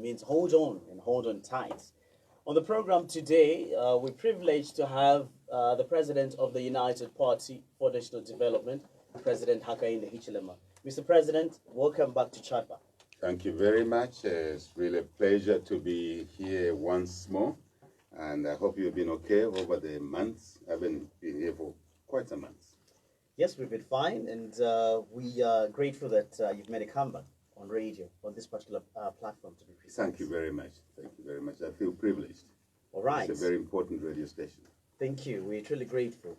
means hold on and hold on tight. On the program today, we're privileged to have the president of the United Party for National Development, President Hakainde Hichilema. Mr. President, welcome back to Chadba. Thank you very much. It's really a pleasure to be here once more. And I hope you've been okay over the months. I've been here for quite some months. Yes, we've been fine, and we are grateful that you've made a comeback on radio, on this particular platform, to be precise. Thank you very much. Thank you very much. I feel privileged. All right. It's a very important radio station. Thank you. We're truly grateful.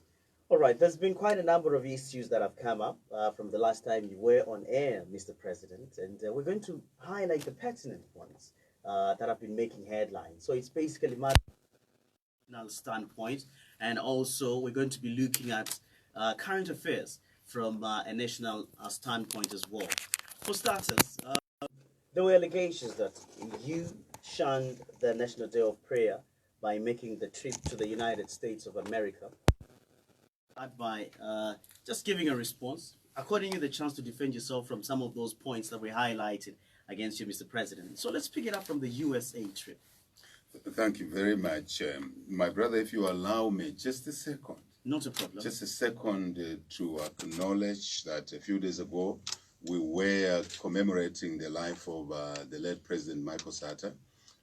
All right. There's been quite a number of issues that have come up from the last time you were on air, Mr. President, and we're going to highlight the pertinent ones that have been making headlines. So it's basically my national standpoint, and also we're going to be looking at current affairs from a national standpoint as well. For starters, there were allegations that you shunned the National Day of Prayer by making the trip to the United States of America. By just giving a response, according to the chance to defend yourself from some of those points that we highlighted against you, Mr. President. So let's pick it up from the USA trip. Thank you very much. My brother, if you allow me just a second. Not a problem. Just a second to acknowledge that a few days ago, we were commemorating the life of the late President Michael Sata.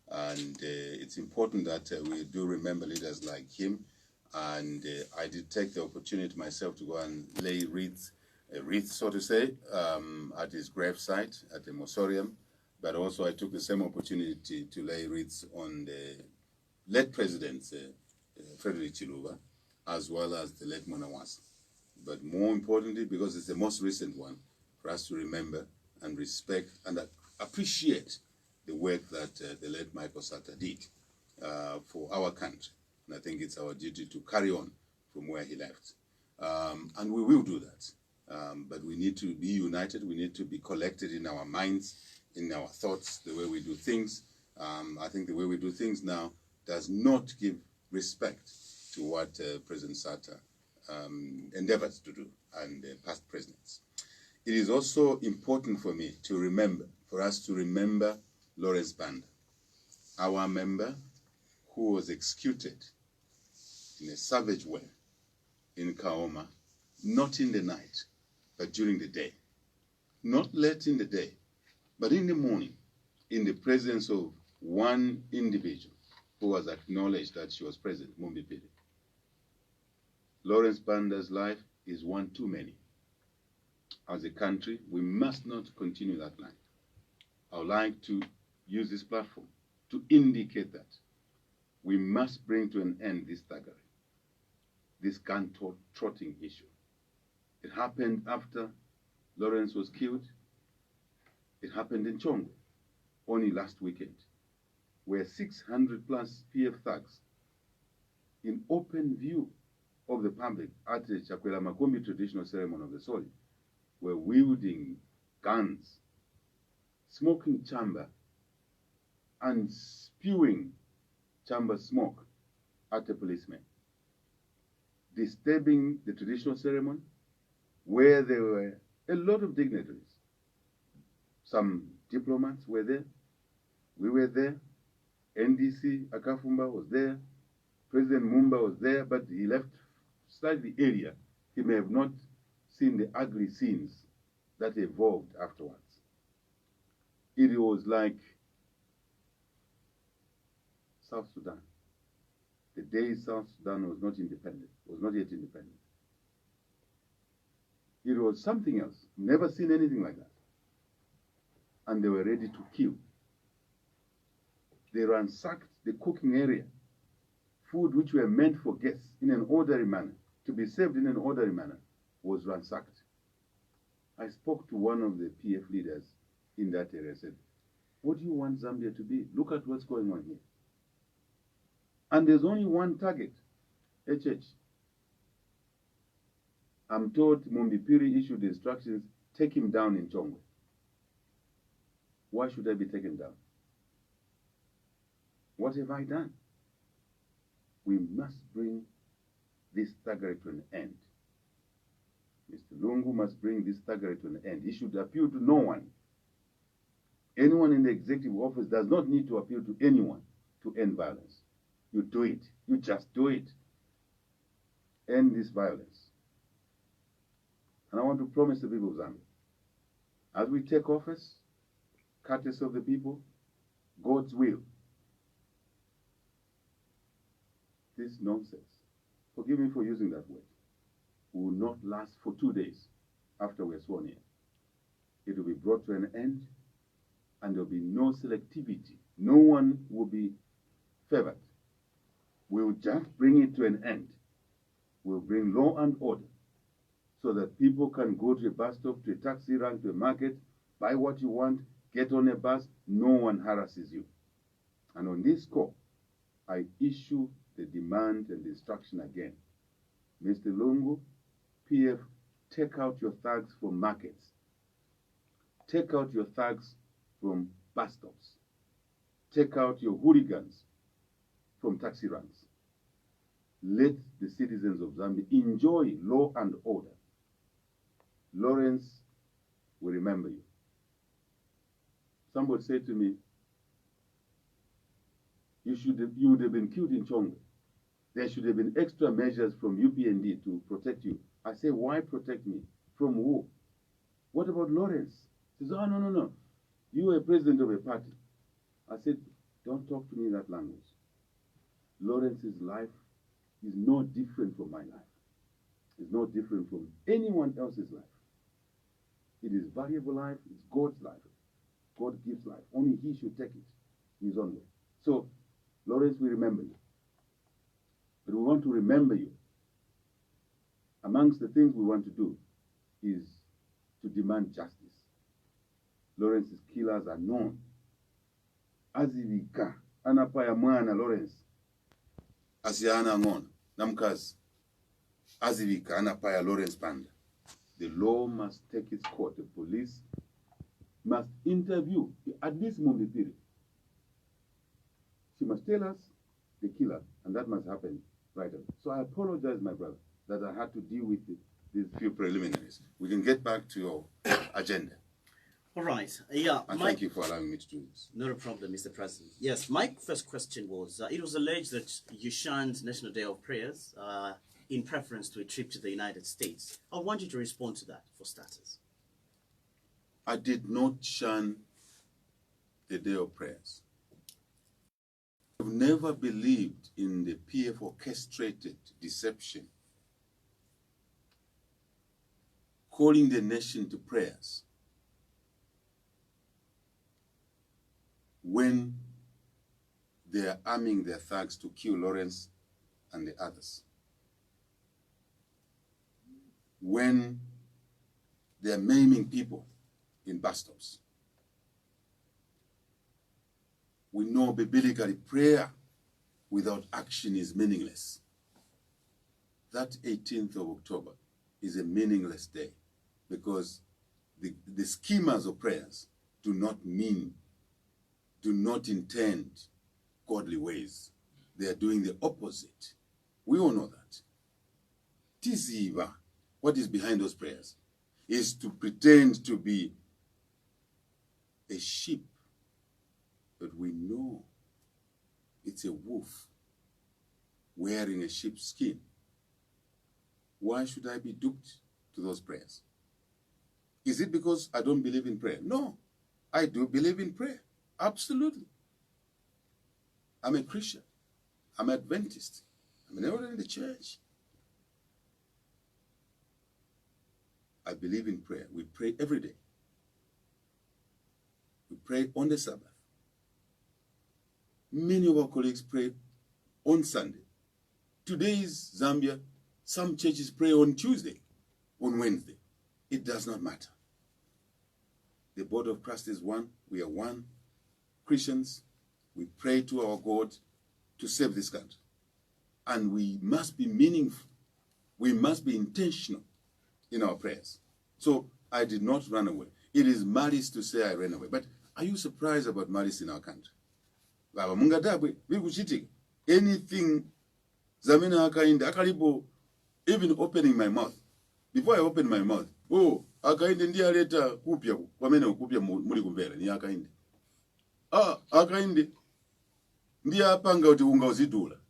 And it's important that we do remember leaders like him. And I did take the opportunity myself to go and lay wreaths, so to say, at his gravesite, at the mausoleum. But also I took the same opportunity to lay wreaths on the late President, Frederick Chiluba, as well as the late Monawasa. But more importantly, because it's the most recent one, for us to remember and respect and appreciate the work that the late Michael Sata did for our country. And I think it's our duty to carry on from where he left. And we will do that. But we need to be united. We need to be collected in our minds, in our thoughts, the way we do things. I think the way we do things now does not give respect to what President Sata endeavored to do and past presidents. It is also important for me to remember, for us to remember Lawrence Banda, our member who was executed in a savage way in Kaoma, not in the night, but during the day. Not late in the day, but in the morning, in the presence of one individual who was acknowledged that she was President Mumbi Pili. Lawrence Banda's life is one too many. As a country, we must not continue that line. I would like to use this platform to indicate that we must bring to an end this thuggery, this gun-trotting issue. It happened after Lawrence was killed. It happened in Chongwe only last weekend, where 600 plus PF thugs, in open view of the public at the Chakwera Makombi traditional ceremony of the soil, were wielding guns, smoking chamber, and spewing chamber smoke at the policemen, disturbing the traditional ceremony, where there were a lot of dignitaries. Some diplomats were there, we were there, NDC Akafumba was there, President Mumba was there, but he left slightly area. He may have not seen the ugly scenes that evolved afterwards. It was like South Sudan. The day South Sudan was not independent, was not yet independent. It was something else. Never seen anything like that. And they were ready to kill. They ransacked the cooking area. Food which were meant for guests in an orderly manner, to be served in an orderly manner, was ransacked. I spoke to one of the PF leaders in that area. I said, what do you want Zambia to be? Look at what's going on here. And there's only one target, HH. I'm told Mumbipiri issued instructions, take him down in Chongwe. Why should I be taken down? What have I done? We must bring this thuggery to an end. Mr. Lungu must bring this thuggery to an end. He should appeal to no one. Anyone in the executive office does not need to appeal to anyone to end violence. You do it. You just do it. End this violence. And I want to promise the people of Zambia, as we take office, courtesy of the people, God's will, this nonsense, forgive me for using that word, will not last for 2 days after we're sworn in. It will be brought to an end, and there will be no selectivity. No one will be favored. We will just bring it to an end. We'll bring law and order so that people can go to a bus stop, to a taxi rank, to a market, buy what you want, get on a bus. No one harasses you. And on this score, I issue the demand and the instruction again. Mr. Lungu, PF, take out your thugs from markets. Take out your thugs from bus stops. Take out your hooligans from taxi ranks. Let the citizens of Zambia enjoy law and order. Lawrence will remember you. Somebody said to me, you would have been killed in Chongwe. There should have been extra measures from UPND to protect you. I say, why protect me? From who? What about Lawrence? He says, oh, no. You are president of a party. I said, don't talk to me that language. Lawrence's life is no different from my life. It's no different from anyone else's life. It is valuable life. It's God's life. God gives life. Only he should take it in his own way. So, Lawrence, we remember you. But we want to remember you. Amongst the things we want to do is to demand justice. Lawrence's killers are known. Azivika, anapaya mwana Lawrence. Asiana ngona, namkazi. Azivika, anapaya Lawrence Panda. The law must take its course. The police must interview at this moment period. She must tell us the killer, and that must happen right away. So I apologize, my brother, that I had to deal with these few preliminaries. We can get back to your agenda. All right. Yeah. And thank you for allowing me to do this. Not a problem, Mr. President. Yes, my first question was, it was alleged that you shunned National Day of Prayers in preference to a trip to the United States. I want you to respond to that for starters. I did not shun the Day of Prayers. I've never believed in the PF orchestrated deception, calling the nation to prayers when they are arming their thugs to kill Lawrence and the others, when they are maiming people in bus stops. We know biblically prayer without action is meaningless. That 18th of October is a meaningless day because the schemers of prayers do not intend godly ways. They are doing the opposite. We all know that. Tiziva, what is behind those prayers, is to pretend to be a sheep, but we know it's a wolf wearing a sheep's skin. Why should I be duped to those prayers? Is it because I don't believe in prayer? No, I do believe in prayer. Absolutely. I'm a Christian. I'm Adventist. I'm an elder in the church. I believe in prayer. We pray every day. We pray on the Sabbath. Many of our colleagues pray on Sunday. Today is Zambia. Some churches pray on Tuesday, on Wednesday. It does not matter. The body of Christ is one. We are one. Christians, we pray to our God to save this country. And we must be meaningful. We must be intentional in our prayers. So I did not run away. It is malice to say I ran away. But are you surprised about malice in our country? Anything Zamina Akainde, Akalipo, even opening my mouth. Before I open my mouth, oh, Akainde ndiye aleta kupya, kwa mene kupya muri kumbele, ni Akainde. Akainde ndiye apanga kuti ungazidula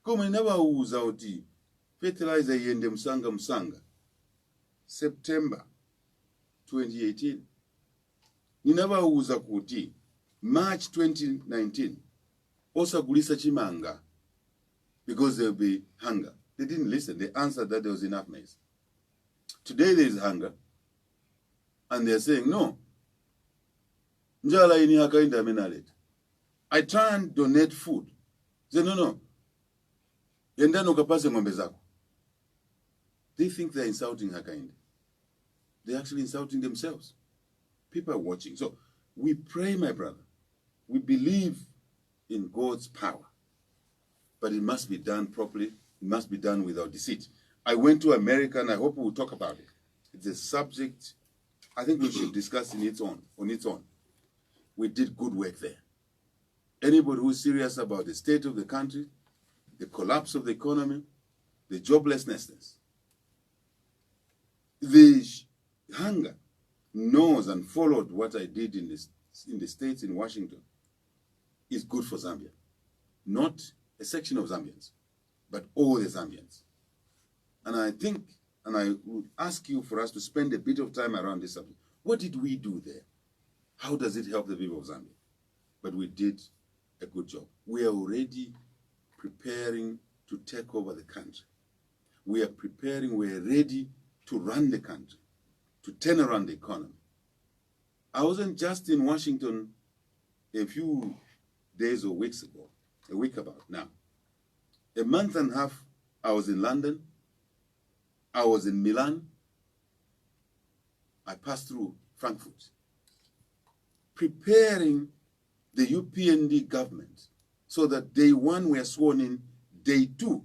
koma inavauza kuti fertilizer iyende msanga September 2018 ninavauza kuti March 2019 osagulisa chimanga because there will be hunger. They didn't listen. They answered that there was enough maize. Today there is hunger and they're saying no. Njala ini Hakainde amenaleta. I try and donate food. They say no. Yendano ukapase ng'ombe zako. They think they're insulting Hakainde. They're actually insulting themselves. People are watching. So we pray, my brother. We believe in God's power. But it must be done properly. It must be done without deceit. I went to America and I hope we'll talk about it. It's a subject I think we should discuss on its own. We did good work there. Anybody who's serious about the state of the country, the collapse of the economy, the joblessness, the hunger, knows and followed what I did in the States, in Washington, is good for Zambia. Not a section of Zambians, but all the Zambians. And I think, and I would ask you for us to spend a bit of time around this subject. What did we do there? How does it help the people of Zambia? But we did a good job. We are already preparing to take over the country. We are ready to run the country, to turn around the economy. I wasn't just in Washington a few days or weeks ago, a week about now. A month and a half, I was in London. I was in Milan. I passed through Frankfurt, preparing the UPND government so that day one we are sworn in, day two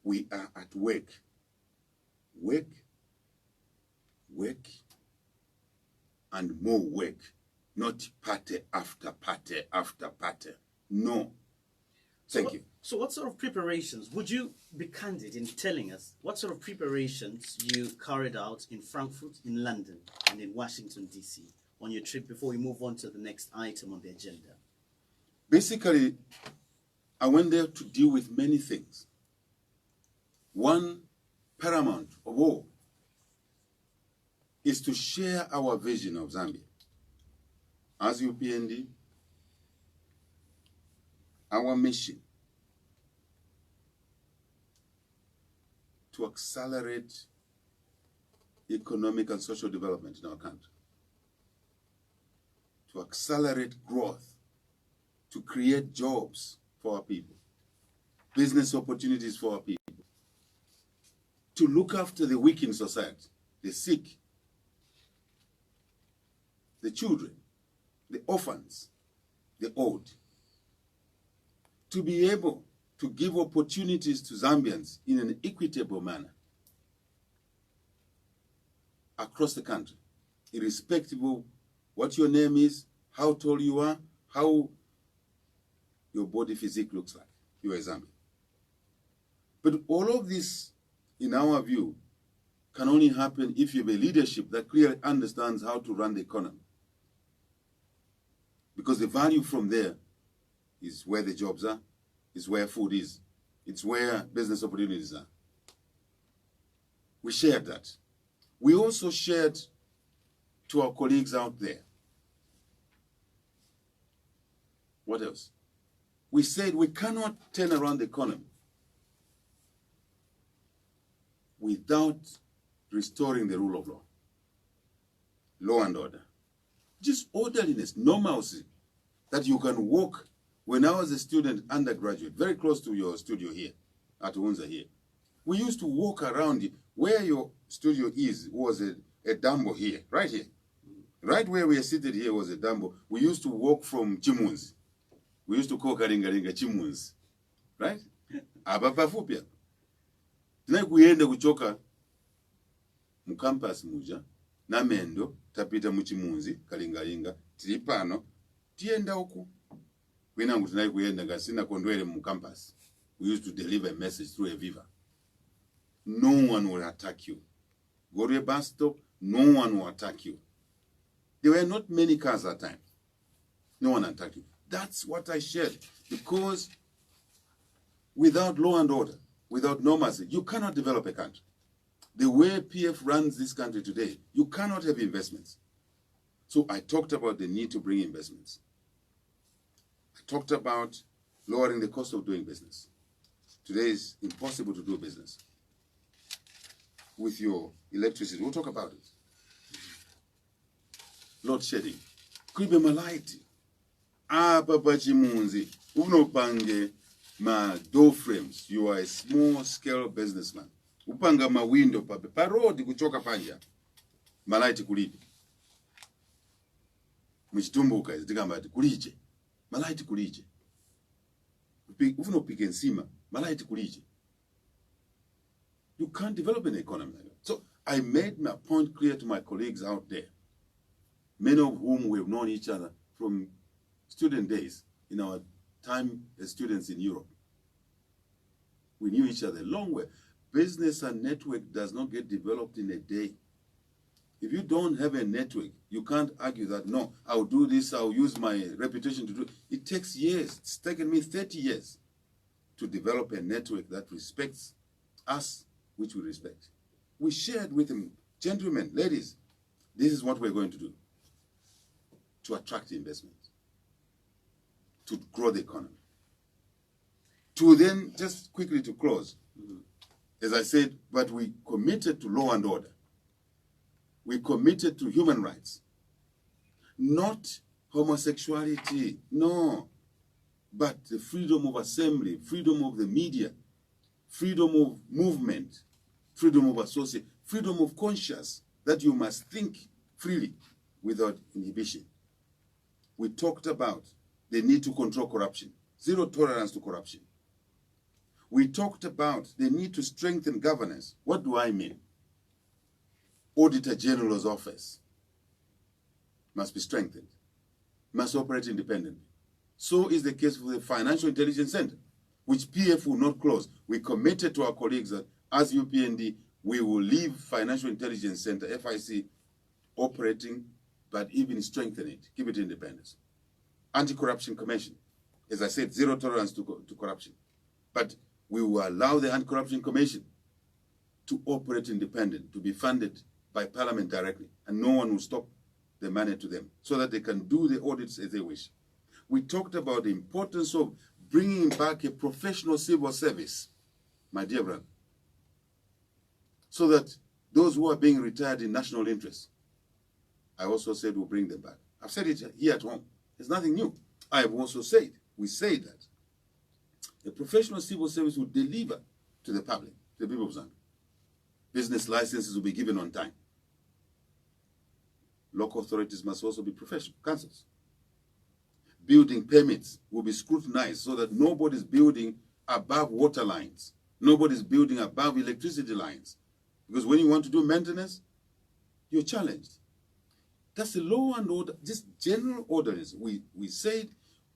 we are at work. Work, and more work, not party after party after party. No. Thank you. So what sort of preparations, would you be candid in telling us what sort of preparations you carried out in Frankfurt, in London, and in Washington, D.C. on your trip before we move on to the next item on the agenda? Basically, I went there to deal with many things. One, paramount of all, is to share our vision of Zambia. As UPND, our mission to accelerate economic and social development in our country, to accelerate growth, to create jobs for our people, business opportunities for our people, to look after the weak in society, the sick, the children, the orphans, the old, to be able to give opportunities to Zambians in an equitable manner across the country, irrespective of what your name is, how tall you are, how your body physique looks like. You are a Zambian. But all of this, in our view, can only happen if you have a leadership that clearly understands how to run the economy. Because the value from there is where the jobs are, is where food is, it's where business opportunities are. We shared that. We also shared to our colleagues out there. What else? We said we cannot turn around the economy without restoring the rule of law. Law and order. Just orderliness, normalcy, that you can walk. When I was a student, undergraduate, very close to your studio here, at Hunza here, we used to walk around it. Where your studio is was a Dambo here, right here. Right where we are seated here was a Dambo. We used to walk from Chimunzi. We used to call Karingaringa Chimunzi, right? Abapafupia. Tonight kuyenda kuchoka mu campus muja, na mendo, tapita mu Chimunzi, Karingaringa, tilipano, tienda oku. Kwina tonight kuyenda ngasina kondwele mu campus. We used to deliver a message through a Viva. No one will attack you. Go to a bus stop, no one will attack you. There were not many cars at times. No one attacked you. That's what I shared. Because without law and order, without normalcy, you cannot develop a country. The way PF runs this country today, you cannot have investments. So I talked about the need to bring investments. I talked about lowering the cost of doing business. Today it's impossible to do business with your electricity. We'll talk about it. Load shedding. Kribe malaiti. Papa chimunzi. Unopange ma door frames. You are a small scale businessman. Upanga ma window pape. Parodi kuchoka panja. Malaiti kulibe. Mchitumbuka zitikamba kulije. Malaiti kulije. Ufunopike nsima. Malaiti kulije. You can't develop an economy like that. So I made my point clear to my colleagues out there, many of whom we have known each other from student days in our time as students in Europe. We knew each other a long way. Business and network does not get developed in a day. If you don't have a network, you can't argue that, no, I'll do this, I'll use my reputation to do it. It takes years. It's taken me 30 years to develop a network that respects us, which we respect. We shared with them, gentlemen, ladies, this is what we're going to do to attract investment, to grow the economy. To then, just quickly to close, as I said, but we committed to law and order. We committed to human rights. Not homosexuality, no, but the freedom of assembly, freedom of the media, freedom of movement, freedom of association, freedom of conscience, that you must think freely without inhibition. We talked about the need to control corruption, zero tolerance to corruption. We talked about the need to strengthen governance. What do I mean? Auditor General's office must be strengthened, must operate independently. So is the case for the Financial Intelligence Center, which PF will not close. We committed to our colleagues that as UPND, we will leave Financial Intelligence Center, FIC, operating, but even strengthen it, keep it independence. Anti-Corruption Commission, as I said, zero tolerance to corruption. But we will allow the Anti-Corruption Commission to operate independent, to be funded by Parliament directly, and no one will stop the money to them, so that they can do the audits as they wish. We talked about the importance of bringing back a professional civil service, my dear brother, so that those who are being retired in national interest, I also said we'll bring them back. I've said it here at home. It's nothing new. I have also said, we say that the professional civil service will deliver to the public, to the people of Zambia. Business licenses will be given on time. Local authorities must also be professional, councils. Building permits will be scrutinized so that nobody's building above water lines. Nobody's building above electricity lines. Because when you want to do maintenance, you're challenged. That's the law and order, just general orders. We said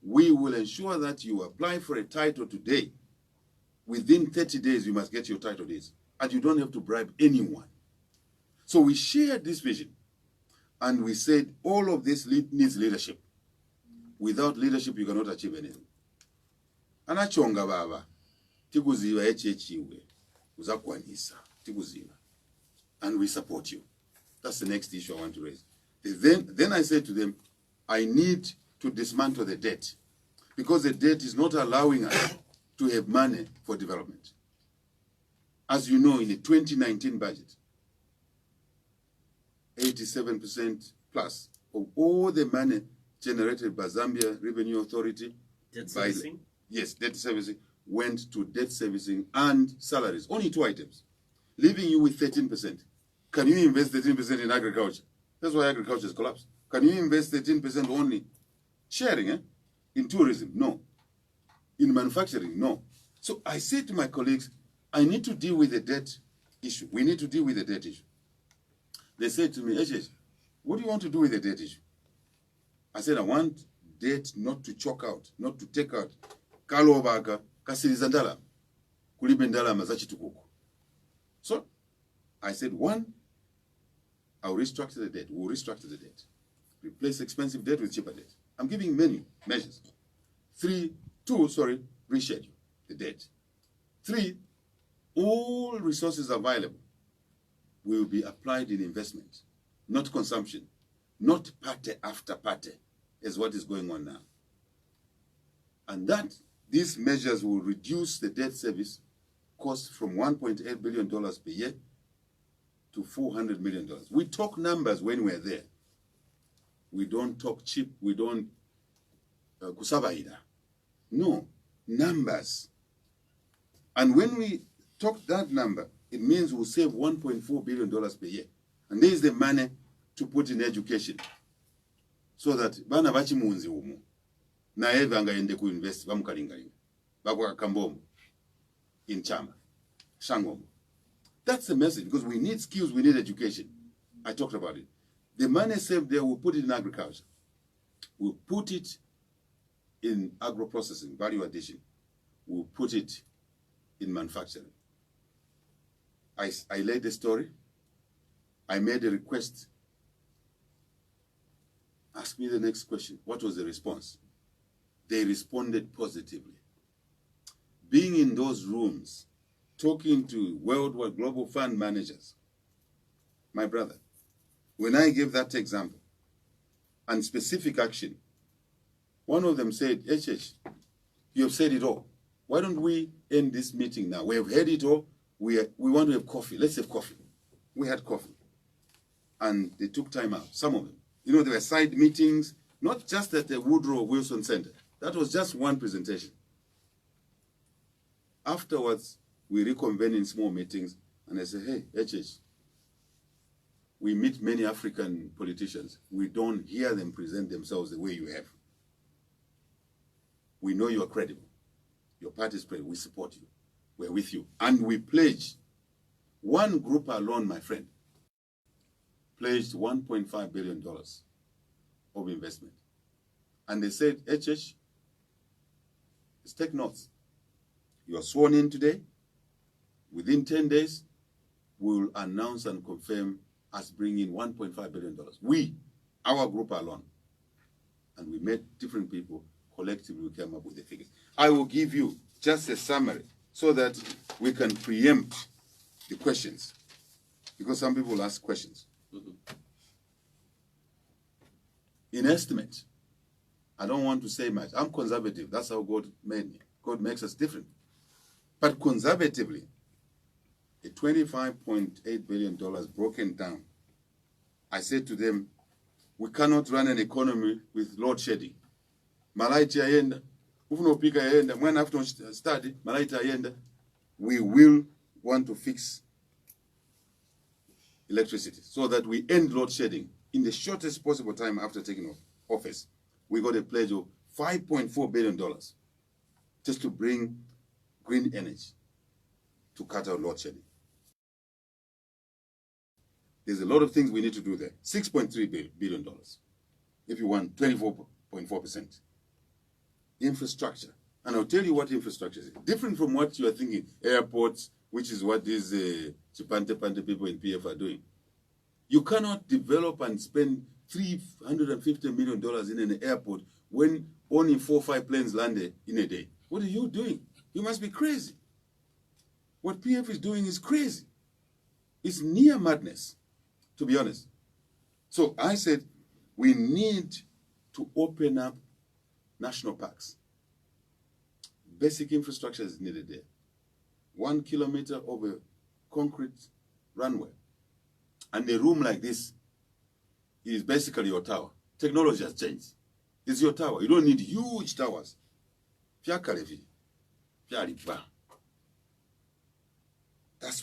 we will ensure that you apply for a title today. Within 30 days, you must get your title deeds. And you don't have to bribe anyone. So we shared this vision. And we said all of this needs leadership. Without leadership, you cannot achieve anything. Anachonga baba, tikuziva echechiwe, uzakwanisa, tikuziva. And we support you. That's the next issue I want to raise. Then I said to them, I need to dismantle the debt, because the debt is not allowing us to have money for development. As you know, in the 2019 budget, 87% plus of all the money generated by Zambia Revenue Authority, Debt servicing? Yes, debt servicing, went to debt servicing and salaries. Only two items, leaving you with 13%. Can you invest 13% in agriculture? That's why agriculture has collapsed. Can you invest 13% only? Sharing, in tourism? No. In manufacturing? No. So I said to my colleagues, I need to deal with the debt issue. We need to deal with the debt issue. They said to me, Eshesh, what do you want to do with the debt issue? I said, I want debt not to choke out, not to take out. Kalobaka, kasirizandala, kulibendala mazachitukuku. So I said, one, I'll restructure the debt. We'll restructure the debt. Replace expensive debt with cheaper debt. I'm giving many measures. Reschedule the debt. 3, all resources available will be applied in investment, not consumption, not party after party, is what is going on now. And these measures will reduce the debt service cost from $1.8 billion per year to $400 million. We talk numbers when we're there. We don't talk cheap, we don't kusabaida. No, numbers. And when we talk that number, it means we'll save $1.4 billion per year. And there is the money to put in education. So that bana bachi munzi umu. Na eve angaende ku invest bamukalingalinga. Bakwa Kambomo in Chama. Shangomo. That's the message, because we need skills, we need education. I talked about it. The money saved there, we'll put it in agriculture. We'll put it in agro-processing, value addition. We'll put it in manufacturing. I laid the story. I made a request. Ask me the next question. What was the response? They responded positively. Being in those rooms, talking to worldwide global fund managers, my brother, when I gave that example and specific action, one of them said, HH, you have said it all. Why don't we end this meeting now? We have heard it all. We want to have coffee. Let's have coffee. We had coffee. And they took time out, some of them. You know, there were side meetings, not just at the Woodrow Wilson Center. That was just one presentation. Afterwards, we reconvene in small meetings, and I say, hey, HH, we meet many African politicians. We don't hear them present themselves the way you have. We know you are credible. Your party is credible. We support you. We're with you. And we pledge, one group alone, my friend, pledged $1.5 billion of investment. And they said, HH, let's take notes. You are sworn in today. Within 10 days, we will announce and confirm us bringing $1.5 billion. We, our group alone. And we met different people. Collectively, we came up with the figures. I will give you just a summary so that we can preempt the questions. Because some people ask questions. In estimate, I don't want to say much. I'm conservative. That's how God made me. God makes us different. But conservatively, a $25.8 billion broken down, I said to them, we cannot run an economy with load shedding. Malaiti ayenda, ufuna upika ayenda, mwana after study, malaiti ayenda, we will want to fix electricity so that we end load shedding in the shortest possible time after taking office. We got a pledge of $5.4 billion just to bring green energy to cut out load shedding. There's a lot of things we need to do there. $6.3 billion if you want 24.4%. Infrastructure. And I'll tell you what infrastructure is. Different from what you are thinking. Airports, which is what these Chipante people in PF are doing. You cannot develop and spend $350 million in an airport when only 4 or 5 planes landed in a day. What are you doing? You must be crazy. What PF is doing is crazy. It's near madness, to be honest. So I said, we need to open up national parks. Basic infrastructure is needed there. 1 kilometer of a concrete runway. And a room like this is basically your tower. Technology has changed. It's your tower. You don't need huge towers. That's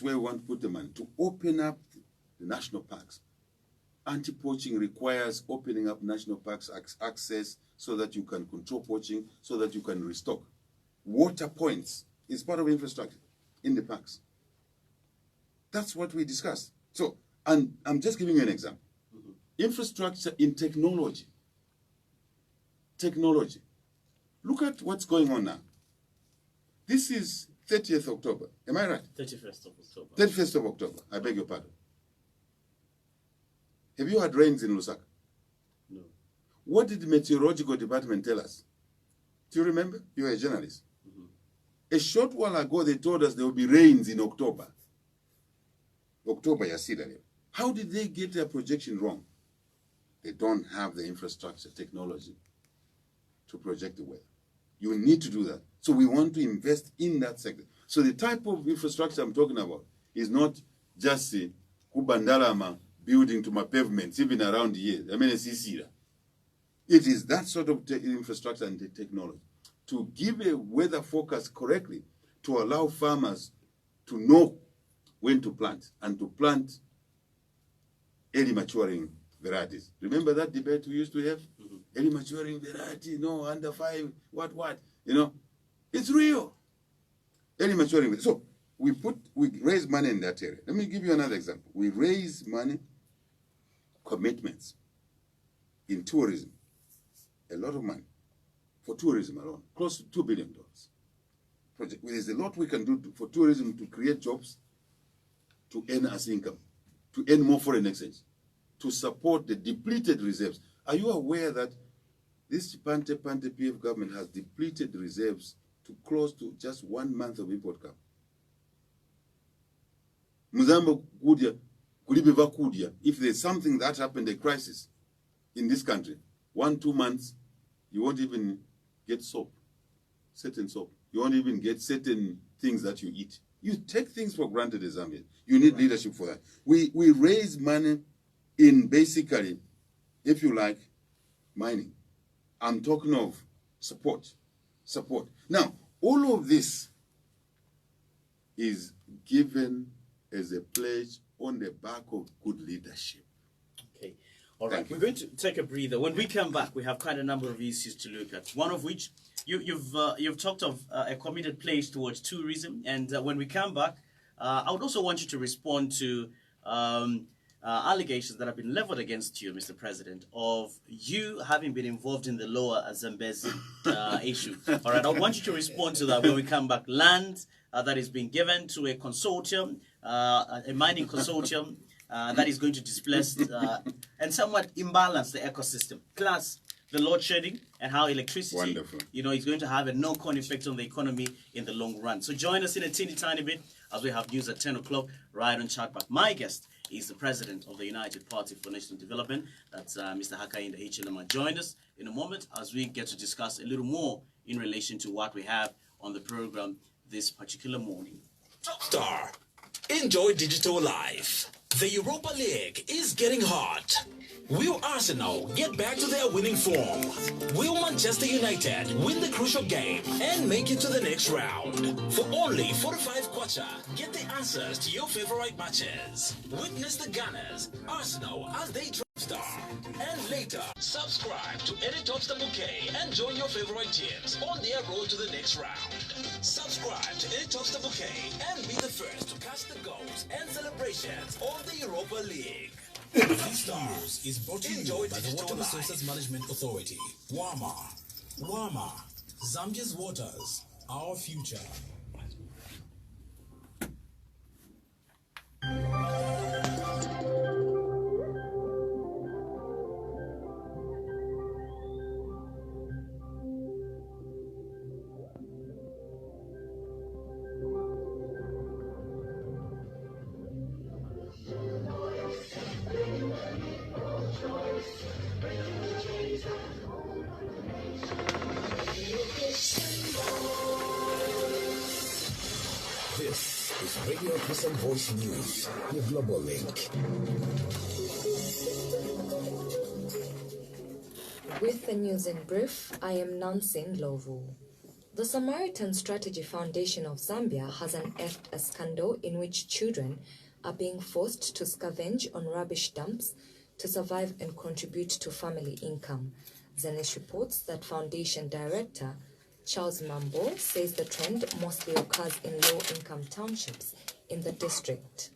where we want to put the money, to open up the national parks. Anti-poaching requires opening up national parks access so that you can control poaching, so that you can restock. Water points is part of infrastructure in the parks. That's what we discussed. So, and I'm just giving you an example. Infrastructure in technology. Technology. Look at what's going on now. This is 30th October. Am I right? 31st of October. 31st of October. I beg your pardon. Have you had rains in Lusaka? No. What did the meteorological department tell us? Do you remember? You were a journalist. A short while ago, they told us there will be rains in October. October, Yasida. How did they get their projection wrong? They don't have the infrastructure technology to project the weather. You need to do that. So we want to invest in that sector. So the type of infrastructure I'm talking about is not just the Kubandalama building to my pavements, even around here. I mean, it's easier. It is that sort of infrastructure and the technology to give a weather forecast correctly, to allow farmers to know when to plant and to plant early maturing varieties. Remember that debate we used to have? Early maturing variety, no, under 5, what, you know? It's real. Early maturing. So we raise money in that area. Let me give you another example. We raise money, commitments in tourism, a lot of money for tourism alone, close to $2 billion. There's a lot we can do for tourism to create jobs, to earn us income, to earn more foreign exchange, to support the depleted reserves. Are you aware that this Pante PF government has depleted reserves to close to just 1 month of import cap? Muzamba Kudia, Kulibiva Kudia, if there's something that happened, a crisis in this country, 1-2 months, you won't even get soap, certain soap. You won't even get certain things that you eat. You take things for granted as Zambians. You need leadership for that. We raise money in basically, if you like, mining. I'm talking of support. Now, all of this is given as a pledge on the back of good leadership. Okay. All right. We're going to take a breather. When we come back, we have quite a number of issues to look at. One of which, you've talked of a committed pledge towards tourism. And when we come back, I would also want you to respond to allegations that have been leveled against you, Mr. President, of you having been involved in the Lower Zambezi issue. All right, I want you to respond to that when we come back. Land that is being given to a consortium, a mining consortium that is going to displace and somewhat imbalance the ecosystem. Plus, the load shedding and how electricity, is going to have a knock-on effect on the economy in the long run. So join us in a teeny tiny bit as we have news at 10 o'clock right on Chatback. My guest is the president of the United Party for National Development. That's Mr. Hakainde Hichilema. Join us in a moment as we get to discuss a little more in relation to what we have on the program this particular morning. Top Star. Enjoy digital life. The Europa League is getting hot. Will Arsenal get back to their winning form? Will Manchester United win the crucial game and make it to the next round? For only 45 kwacha, get the answers to your favorite matches. Witness the Gunners, Arsenal as they Top Star. And later, subscribe to any Top Star Bouquet and join your favorite teams on their road to the next round. Subscribe to any Top Star Bouquet and be the first to catch the goals and celebrations of the Europa League. This news is brought to you by the Water Resources Management Authority. WAMA. WAMA. Zambia's waters, our future. This is Radio Christian Voice News, your global link. With the news in brief, I am Nancy Ndlovu. The Samaritan Strategy Foundation of Zambia has unearthed a scandal in which children are being forced to scavenge on rubbish dumps to survive and contribute to family income. Zenesh reports that Foundation Director Charles Mambo says the trend mostly occurs in low-income townships in the district.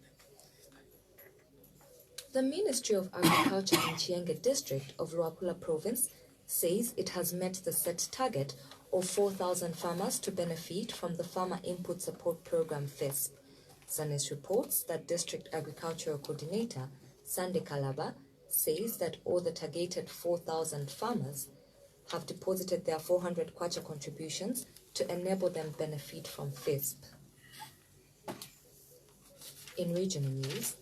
The Ministry of Agriculture in Chienge District of Luapula Province says it has met the set target of 4,000 farmers to benefit from the Farmer Input Support Program FISP. Zanes reports that District Agricultural Coordinator Sande Kalaba says that all the targeted 4,000 farmers have deposited their 400 kwacha contributions to enable them benefit from FISP. In regional news,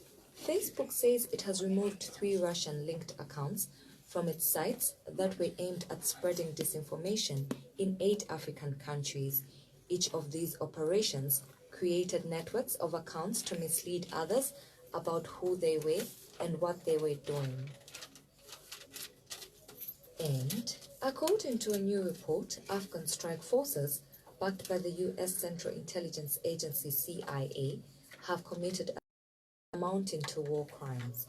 Facebook says it has removed 3 Russian-linked accounts from its sites that were aimed at spreading disinformation in 8 African countries. Each of these operations created networks of accounts to mislead others about who they were and what they were doing. And according to a new report, Afghan strike forces, backed by the U.S. Central Intelligence Agency CIA, have committed amounting to war crimes.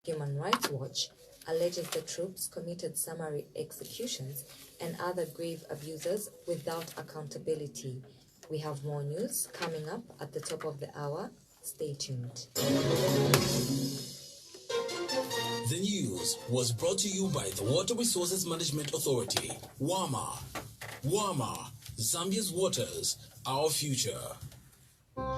Human Rights Watch alleges the troops committed summary executions and other grave abuses without accountability. We have more news coming up at the top of the hour. Stay tuned. The news was brought to you by the Water Resources Management Authority, WAMA. WAMA, Zambia's waters, our future.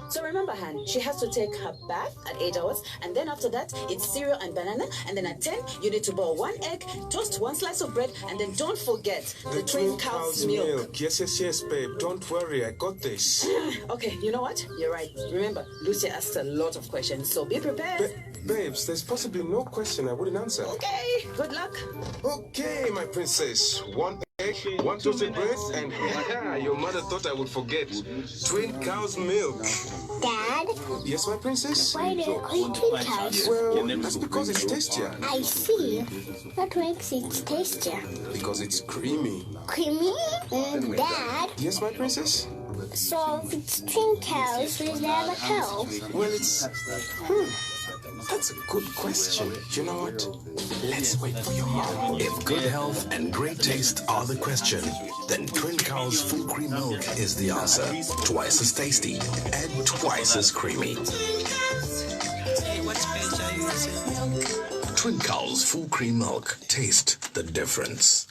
So remember, Han, she has to take her bath at 8 hours, and then after that, it's cereal and banana, and then at 10, you need to boil 1 egg, toast 1 slice of bread, and then don't forget the twin cow's milk. Yes, babe. Don't worry, I got this. Okay, you know what? You're right. Remember, Lucia asked a lot of questions, so be prepared. Babes, there's possibly no question I wouldn't answer. Okay, good luck. Okay, my princess. 1 egg, 1 toasted bread, and your mother thought I would forget. Twin cow's milk. Dad? Yes, my princess? Why do you call it twin cows? Well, that's because it's tastier. I see. What makes it tastier? Because it's creamy. Creamy? Dad? Yes, my princess? So if it's twin cows, will there have a cow? Well, it's... That's a good question. You know what? Let's wait for your mom. If good health and great taste are the question, then Twin Cow's full cream milk is the answer. Twice as tasty and twice as creamy. Twin Cow's full cream milk. Taste the difference.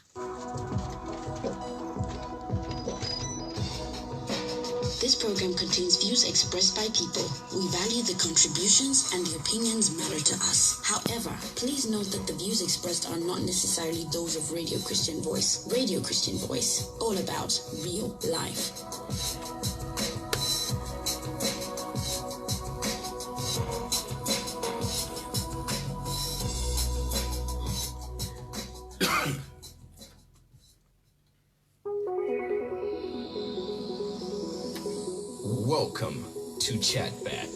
This program contains views expressed by people. We value the contributions and the opinions matter to us. However, please note that the views expressed are not necessarily those of Radio Christian Voice. Radio Christian Voice, all about real life. Welcome to Chatback.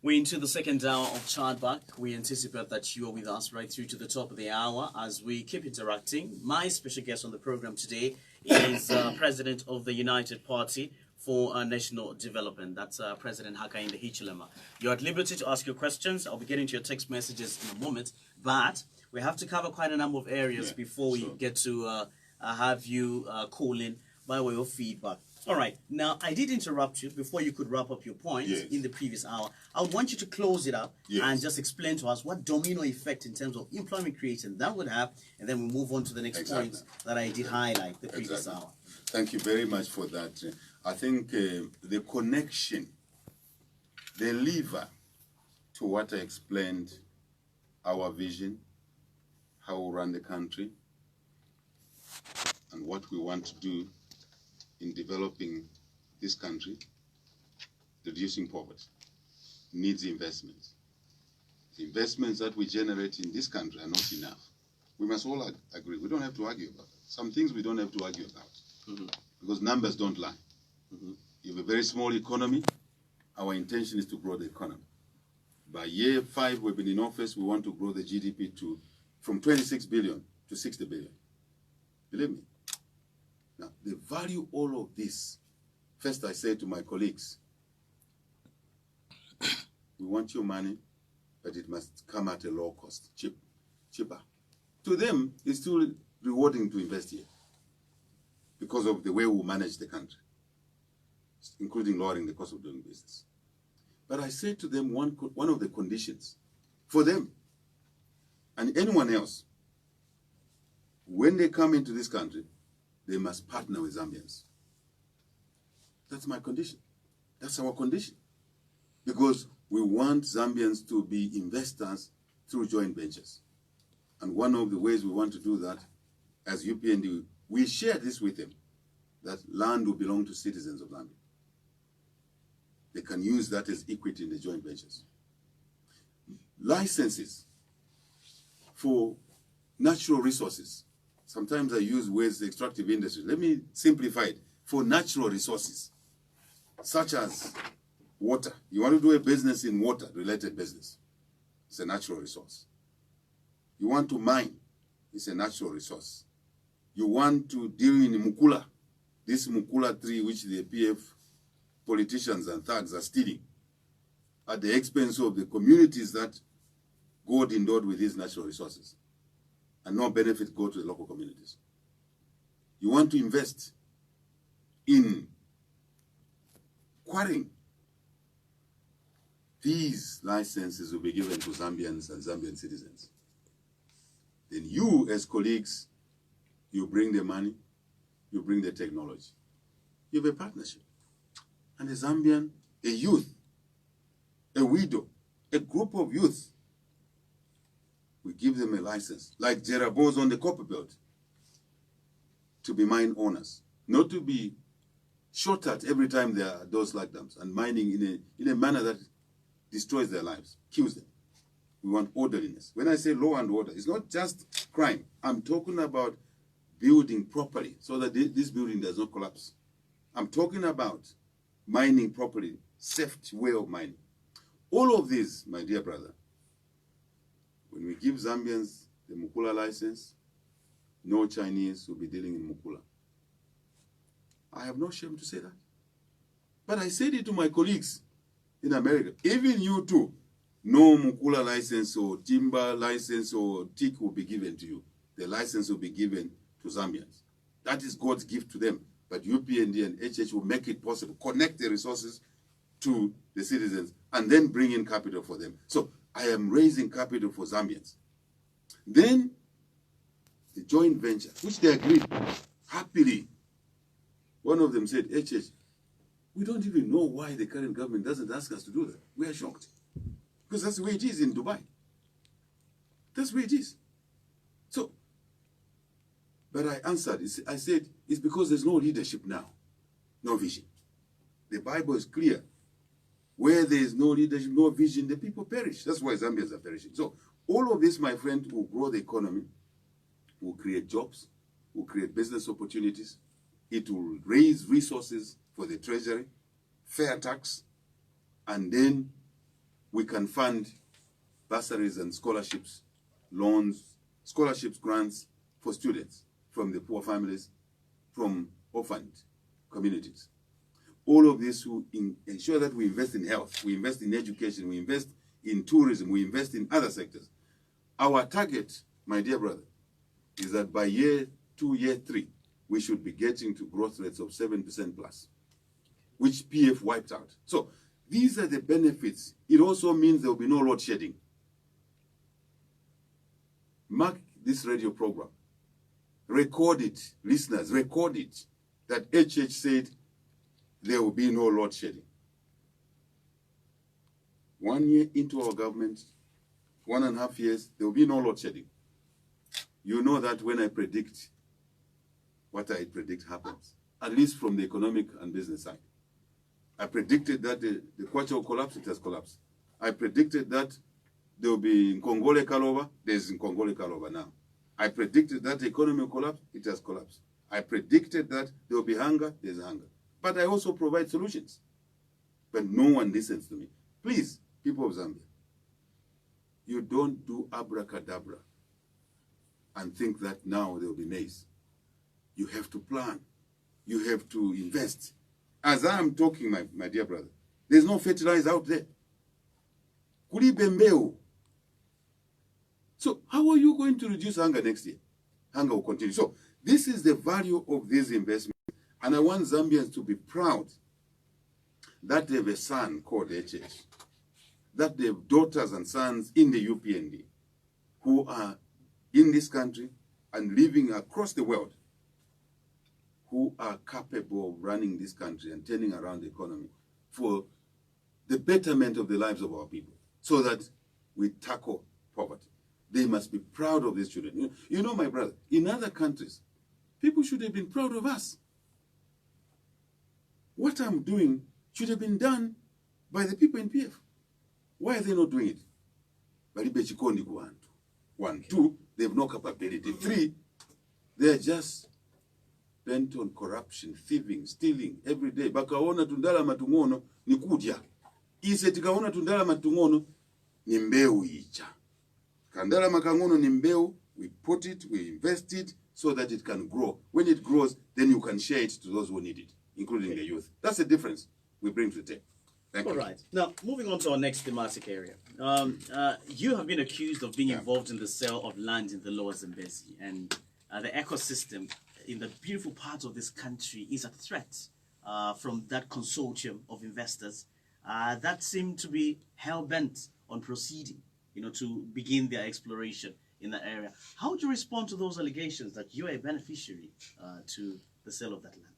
We're into the second hour of Chatback. We anticipate that you are with us right through to the top of the hour as we keep interacting. My special guest on the program today is President of the United Party for National Development. That's President Hakainde Hichilema. You're at liberty to ask your questions. I'll be getting to your text messages in a moment, but we have to cover quite a number of areas before we get to have you call in by way of feedback. All right. Now, I did interrupt you before you could wrap up your points in the previous hour. I would want you to close it up and just explain to us what domino effect in terms of employment creation that would have, and then we'll move on to the next points that I did highlight the previous hour. Thank you very much for that. I think the connection, the lever to what I explained, our vision, how we run the country, and what we want to do in developing this country, reducing poverty, needs investments. The investments that we generate in this country are not enough. We must all agree. We don't have to argue about it. Some things we don't have to argue about because numbers don't lie. You have a very small economy. Our intention is to grow the economy. By year 5, we've been in office, we want to grow the GDP from 26 billion to 60 billion. Believe me. Now, they value all of this. First, I say to my colleagues, we want your money, but it must come at a low cost, cheaper. To them, it's still rewarding to invest here because of the way we manage the country, including lowering the cost of doing business. But I say to them, one of the conditions for them and anyone else, when they come into this country, they must partner with Zambians. That's my condition. That's our condition. because we want Zambians to be investors through joint ventures. And one of the ways we want to do that, as UPND, we share this with them, that land will belong to citizens of Zambia. They can use that as equity in the joint ventures. Licenses for natural resources. Sometimes I use words extractive industry. Let me simplify it. For natural resources, such as water. You want to do a business in water-related business. It's a natural resource. You want to mine. It's a natural resource. You want to deal in mukula. This mukula tree which the PF politicians and thugs are stealing at the expense of the communities that God endowed with these natural resources, and no benefit go to the local communities. You want to invest in quarrying. These licenses will be given to Zambians and Zambian citizens. Then you, as colleagues, you bring the money, you bring the technology. You have a partnership. And a Zambian, a youth, a widow, a group of youth, we give them a license, like Jerabos on the copper belt, to be mine owners, not to be shot at every time there are those slag dams and mining in a manner that destroys their lives, kills them. We want orderliness. When I say law and order, it's not just crime. I'm talking about building properly so that this building does not collapse. I'm talking about mining properly, safe way of mining. All of this, my dear brother, when we give Zambians the Mukula license, no Chinese will be dealing in Mukula. I have no shame to say that. But I said it to my colleagues in America. Even you too, no Mukula license or timber license or TIC will be given to you. The license will be given to Zambians. That is God's gift to them. But UPND and HH will make it possible, connect the resources to the citizens, and then bring in capital for them. So I am raising capital for Zambians. Then the joint venture, which they agreed happily. One of them said, HH, we don't even know why the current government doesn't ask us to do that. We are shocked. Because that's the way it is in Dubai. That's the way it is. So, but I answered, I said, it's because there's no leadership now, no vision. The Bible is clear. Where there is no leadership, no vision, the people perish. That's why Zambians are perishing. So all of this, my friend, will grow the economy, will create jobs, will create business opportunities. It will raise resources for the treasury, fair tax, and then we can fund bursaries and scholarships, loans, scholarships, grants for students from the poor families, from orphaned communities. All of this will ensure that we invest in health, we invest in education, we invest in tourism, we invest in other sectors. Our target, my dear brother, is that by year 2, year 3, we should be getting to growth rates of 7% plus, which PF wiped out. So these are the benefits. It also means there will be no load shedding. Mark this radio program. Record it, listeners, record it, that HH said there will be no load shedding. 1 year into our government, 1.5 years, there will be no load shedding. You know that when I predict, what I predict happens, at least from the economic and business side. I predicted that the Kwacha will collapse, it has collapsed. I predicted that there will be Nkongole Kalova, there's Nkongole Kalova now. I predicted that the economy will collapse, it has collapsed. I predicted that there will be hunger, there's hunger. But I also provide solutions. But no one listens to me. Please, people of Zambia, you don't do abracadabra and think that now there will be maize. You have to plan. You have to invest. As I am talking, my dear brother, there's no fertilizer out there. Kuli bembeo. So how are you going to reduce hunger next year? Hunger will continue. So this is the value of this investment. And I want Zambians to be proud that they have a son called HH, that they have daughters and sons in the UPND who are in this country and living across the world, who are capable of running this country and turning around the economy for the betterment of the lives of our people, so that we tackle poverty. They must be proud of these children. You know, my brother, in other countries, people should have been proud of us. What I'm doing should have been done by the people in PF. Why are they not doing it? One. Two, they have no capability. Three, they are just bent on corruption, thieving, stealing every day. Bakaona tundala matungono ni kudya. Ise tikaona tundala matungono ni mbeu icha. Kandala makangono ni mbeu, we put it, we invest it so that it can grow. When it grows, then you can share it to those who need it, including the youth. That's the difference we bring to the table. Thank you. All right. Now, moving on to our next thematic area. You have been accused of being involved in the sale of land in the Lower Zambezi, and the ecosystem in the beautiful parts of this country is a threat from that consortium of investors that seem to be hell-bent on proceeding, to begin their exploration in that area. How would you respond to those allegations that you are a beneficiary to the sale of that land?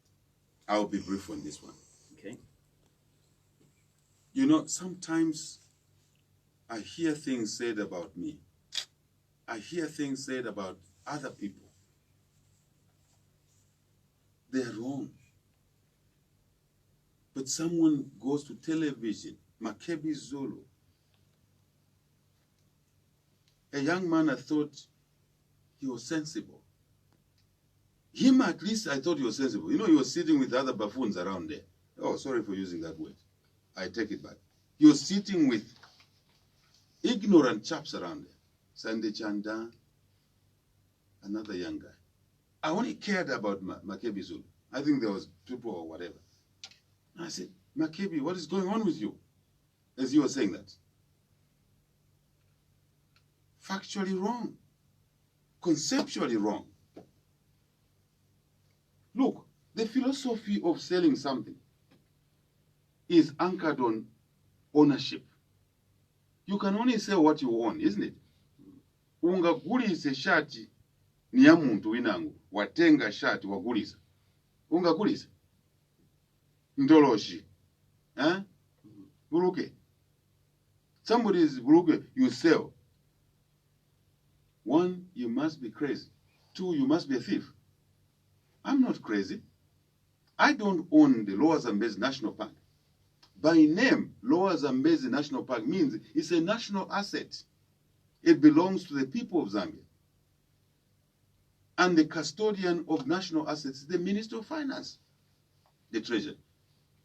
I'll be brief on this one. Okay. Sometimes I hear things said about me. I hear things said about other people. They're wrong. But someone goes to television, Makebi Zulu. A young man, I thought he was sensible. Him, at least, I thought he was sensible. He was sitting with other buffoons around there. Oh, sorry for using that word. I take it back. He was sitting with ignorant chaps around there. Sande Chanda, another young guy. I only cared about Makebi Zulu. I think there was people or whatever. And I said, Makebi, what is going on with you? As he was saying that. Factually wrong. Conceptually wrong. Look, the philosophy of selling something is anchored on ownership. You can only sell what you own, isn't it? Ungagulisa shati ni ya muntu winangu, watenga shati wagulisa. Ungagulisa. Ndoloshi. Buluke. Somebody is buluke, you sell. One, you must be crazy. Two, you must be a thief. I'm not crazy. I don't own the Lower Zambezi National Park. By name, Lower Zambezi National Park means it's a national asset. It belongs to the people of Zambia. And the custodian of national assets is the Minister of Finance, the Treasurer.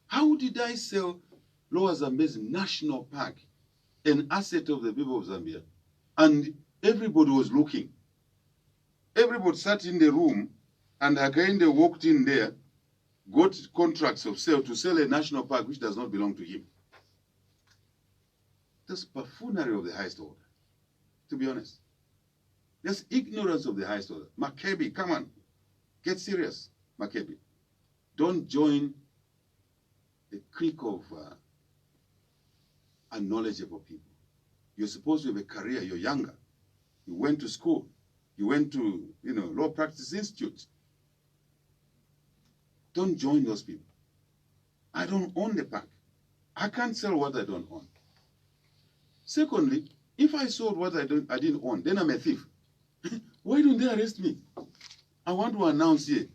How did I sell Lower Zambezi National Park, an asset of the people of Zambia, and everybody was looking? Everybody sat in the room, and Hakainde walked in there, got contracts of sale to sell a national park which does not belong to him. That's buffoonery of the highest order, to be honest. That's ignorance of the highest order. Makebi, come on. Get serious, Makebi. Don't join the clique of unknowledgeable people. You're supposed to have a career. You're younger. You went to school. You went to, Law Practice Institute. Don't join those people. I don't own the park. I can't sell what I don't own. Secondly, if I sold what I didn't own, then I'm a thief. Why don't they arrest me? I want to announce here.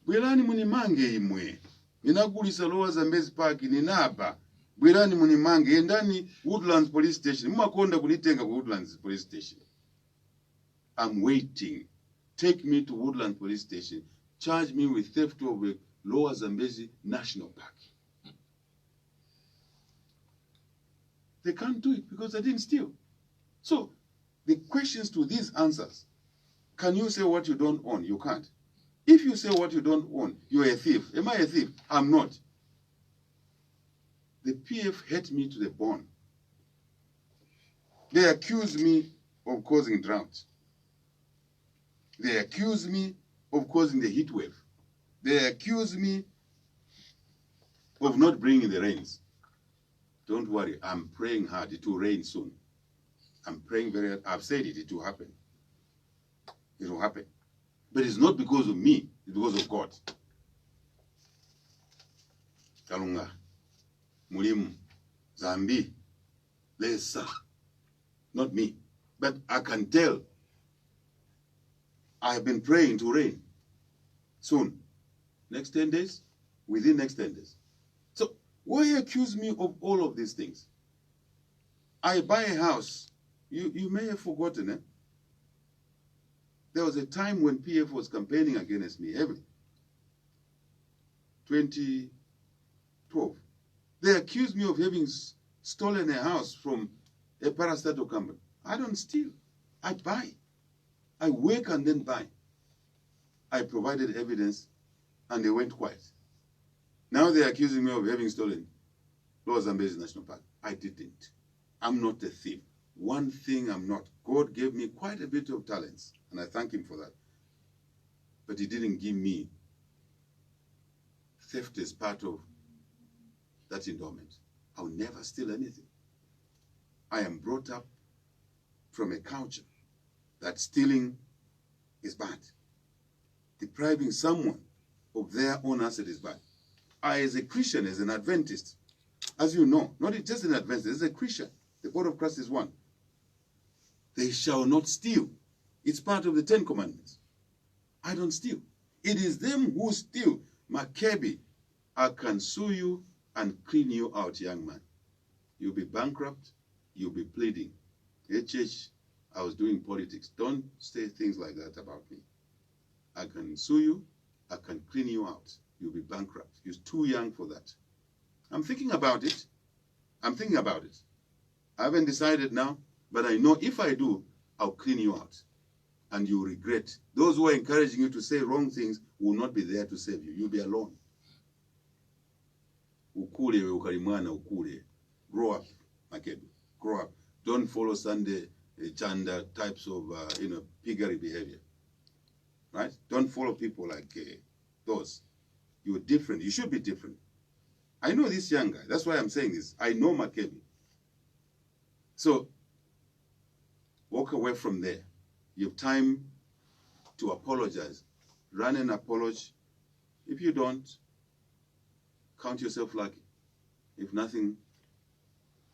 Bwelani munimange imwe. Ninagulisa Lower Zambezi Park ninaba. Bwelani munimange endani Woodlands Police Station. Mumakonda kunitenga ku Woodlands Police Station. I'm waiting. Take me to Woodlands Police Station. Charge me with theft of a Lower Zambezi National Park. They can't do it because I didn't steal. So, the questions to these answers, can you say what you don't own? You can't. If you say what you don't own, you're a thief. Am I a thief? I'm not. The PF hate me to the bone. They accuse me of causing drought. They accuse me of causing the heat wave. They accuse me of not bringing the rains. Don't worry, I'm praying hard. It will rain soon. I'm praying very hard. I've said it, it will happen. It will happen. But it's not because of me, it's because of God. Kalunga, Mulimu, Zambi, Lesa, not me. But I can tell I have been praying to rain soon. Next 10 days, within next 10 days. So why accuse me of all of these things? I buy a house. You may have forgotten, eh? There was a time when PF was campaigning against me heavily. 2012. They accused me of having stolen a house from a parastatal company. I don't steal. I buy. I work and then buy. I provided evidence and they went quiet. Now they're accusing me of having stolen Lower Zambezi National Park. I didn't. I'm not a thief. One thing I'm not. God gave me quite a bit of talents, and I thank him for that. But he didn't give me theft as part of that endowment. I'll never steal anything. I am brought up from a culture that stealing is bad. Depriving someone of their own asset is bad. I, as a Christian, as an Adventist, as you know, not just an Adventist, as a Christian, the body of Christ is one. They shall not steal. It's part of the 10 Commandments. I don't steal. It is them who steal. Makebi, I can sue you and clean you out, young man. You'll be bankrupt. You'll be pleading. HH, I was doing politics. Don't say things like that about me. I can sue you. I can clean you out. You'll be bankrupt. You're too young for that. I'm thinking about it. I'm thinking about it. I haven't decided now, but I know if I do, I'll clean you out. And you'll regret. Those who are encouraging you to say wrong things will not be there to save you. You'll be alone. Ukule ukalimwana ukule. Grow up, Makebi. Grow up. Don't follow Sunday Chanda types of piggery behavior. Right? Don't follow people like those. You're different. You should be different. I know this young guy. That's why I'm saying this. I know Makebi. So, walk away from there. You have time to apologize. Run an apology. If you don't, count yourself lucky. If nothing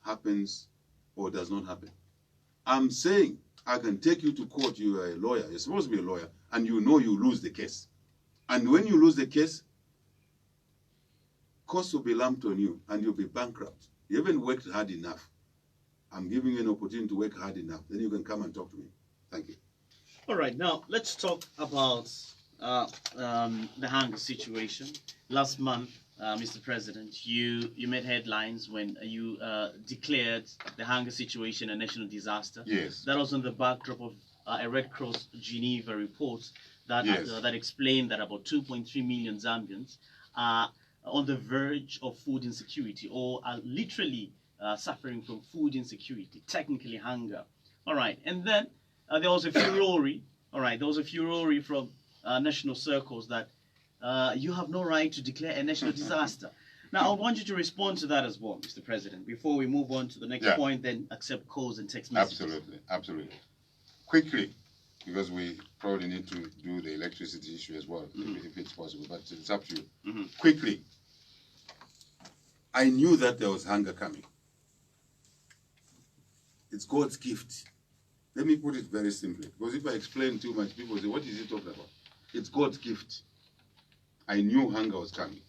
happens or does not happen. I'm saying I can take you to court. You are a lawyer. You're supposed to be a lawyer. And you know you lose the case. And when you lose the case, costs will be lumped on you and you'll be bankrupt. You haven't worked hard enough. I'm giving you an opportunity to work hard enough. Then you can come and talk to me. Thank you. All right, now let's talk about the hunger situation. Last month, Mr. President, you made headlines when you declared the hunger situation a national disaster. Yes. That was on the backdrop of a Red Cross Geneva report that Yes. that explained that about 2.3 million Zambians are on the verge of food insecurity or are literally suffering from food insecurity, technically hunger. All right, and then there was a furore. All right, there was a furore from national circles that you have no right to declare a national disaster. Now, I want you to respond to that as well, Mr. President, before we move on to the next point, then accept calls and text messages. Absolutely, absolutely. Quickly, because we probably need to do the electricity issue as well, if it's possible, but it's up to you. Quickly, I knew that there was hunger coming. It's God's gift. Let me put it very simply, because if I explain too much, people say, what is he talking about? It's God's gift. I knew hunger was coming.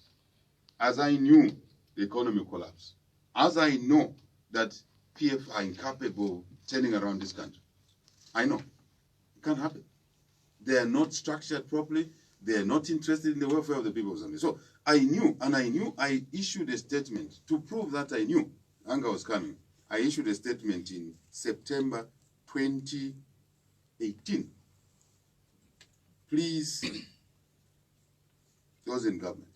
As I knew the economy collapse, as I know that PF are incapable of turning around this country, I know. It can't happen. They are not structured properly. They are not interested in the welfare of the people of Zambia. So I knew, and I issued a statement to prove that I knew hunger was coming. I issued a statement in September 2018. Please, those in government,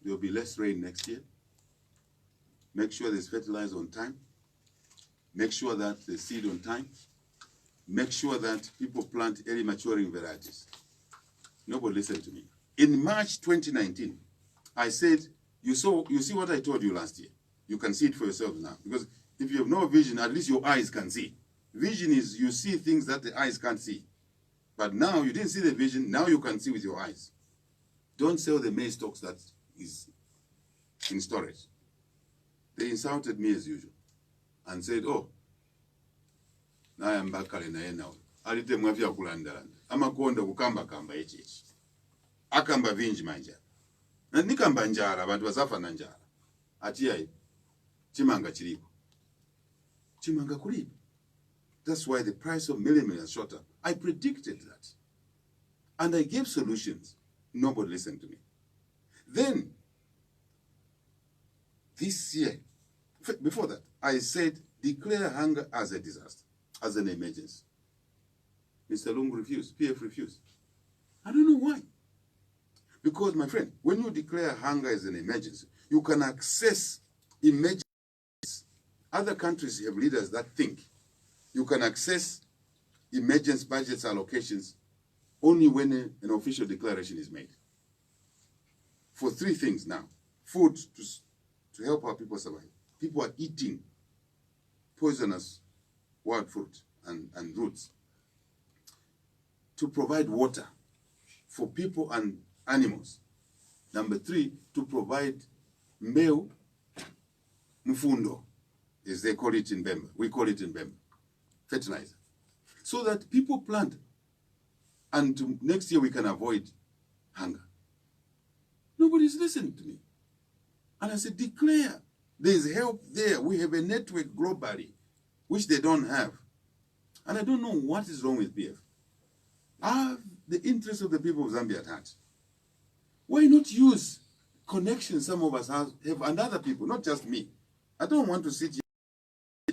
there will be less rain next year. Make sure there's fertilizer on time. Make sure that there's seed on time. Make sure that people plant early maturing varieties. Nobody listened to me. In March 2019, I said, you see what I told you last year. You can see it for yourself now. Because if you have no vision, at least your eyes can see. Vision is you see things that the eyes can't see. But now you didn't see the vision, now you can see with your eyes. Don't sell the maize stocks that is in storage. They insulted me as usual and said, oh, naye mbakale naye nawe alite mwavya kulandalanda amakonda kukamba kamba echi akamba vinji manja na nikamba njala abantu bazafa na njala atiyayi chimanga chilipo chimanga kulipo. That's why the price of millet has shot up. I predicted that and I gave solutions. Nobody listened to me. Then this year, before that, I said declare hunger as a disaster, as an emergency. Mr. Lungu refused, PF refused. I don't know why. Because, my friend, when you declare hunger as an emergency, you can access emergencies. Other countries have leaders that think you can access emergency budgets allocations only when an official declaration is made. For three things now. Food to help our people survive. People are eating poisonous wild fruit and roots. To provide water for people and animals. Number three, to provide meu mfundo, as they call it in Bemba. We call it in Bemba. Fertilizer. So that people plant and next year we can avoid hunger. Nobody's listening to me. And I said, declare. There's help there. We have a network globally, which they don't have. And I don't know what is wrong with PF. I have the interests of the people of Zambia at heart. Why not use connections some of us have and other people, not just me? I don't want to sit here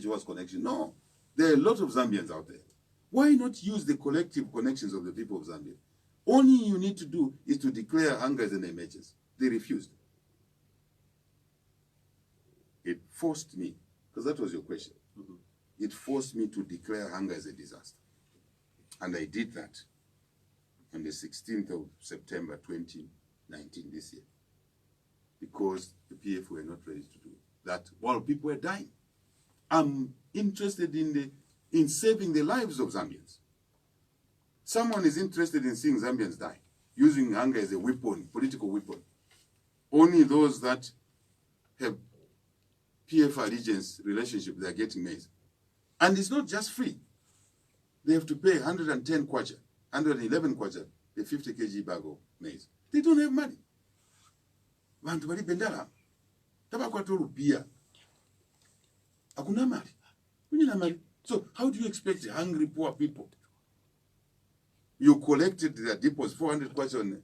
towards connection. No. There are a lot of Zambians out there. Why not use the collective connections of the people of Zambia? Only you need to do is to declare hunger as an emergency. They refused. It forced me, because that was your question. It forced me to declare hunger as a disaster. And I did that on the 16th of September 2019, this year, because the PF were not ready to do that while people were dying. I'm interested in saving the lives of Zambians. Someone is interested in seeing Zambians die, using hunger as a weapon, political weapon. Only those that have PF allegiance relationship, they are getting maize. And it's not just free. They have to pay 110 kwacha, 111 kwacha, the 50 kg bag of maize. They don't have money. Vantu bali bendala. Tabakwato rupia. Hakuna mali. Kunyina mali. So how do you expect hungry poor people? You collected their depots, 400 kwacha on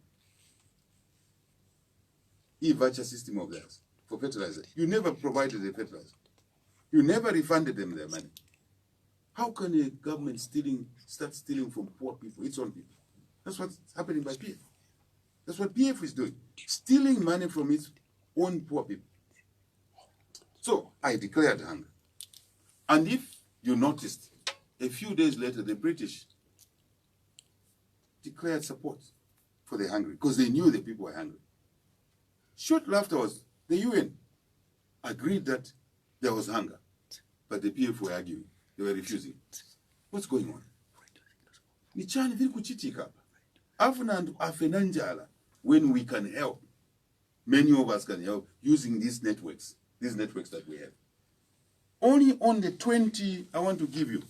e-voucher system of theirs for fertilizer. You never provided the fertilizer. You never refunded them their money. How can a government start stealing from poor people, its own people? That's what's happening by PF. That's what PF is doing, stealing money from its own poor people. So I declared hunger. And if you noticed, a few days later, the British declared support for the hungry because they knew the people were hungry. Shortly afterwards, the UN agreed that there was hunger, but the PF were arguing. They were refusing. What's going on? Nichani vili kuchitika. Afenanjala, when we can help, many of us can help using these networks that we have. Only on the 20, I want to give you.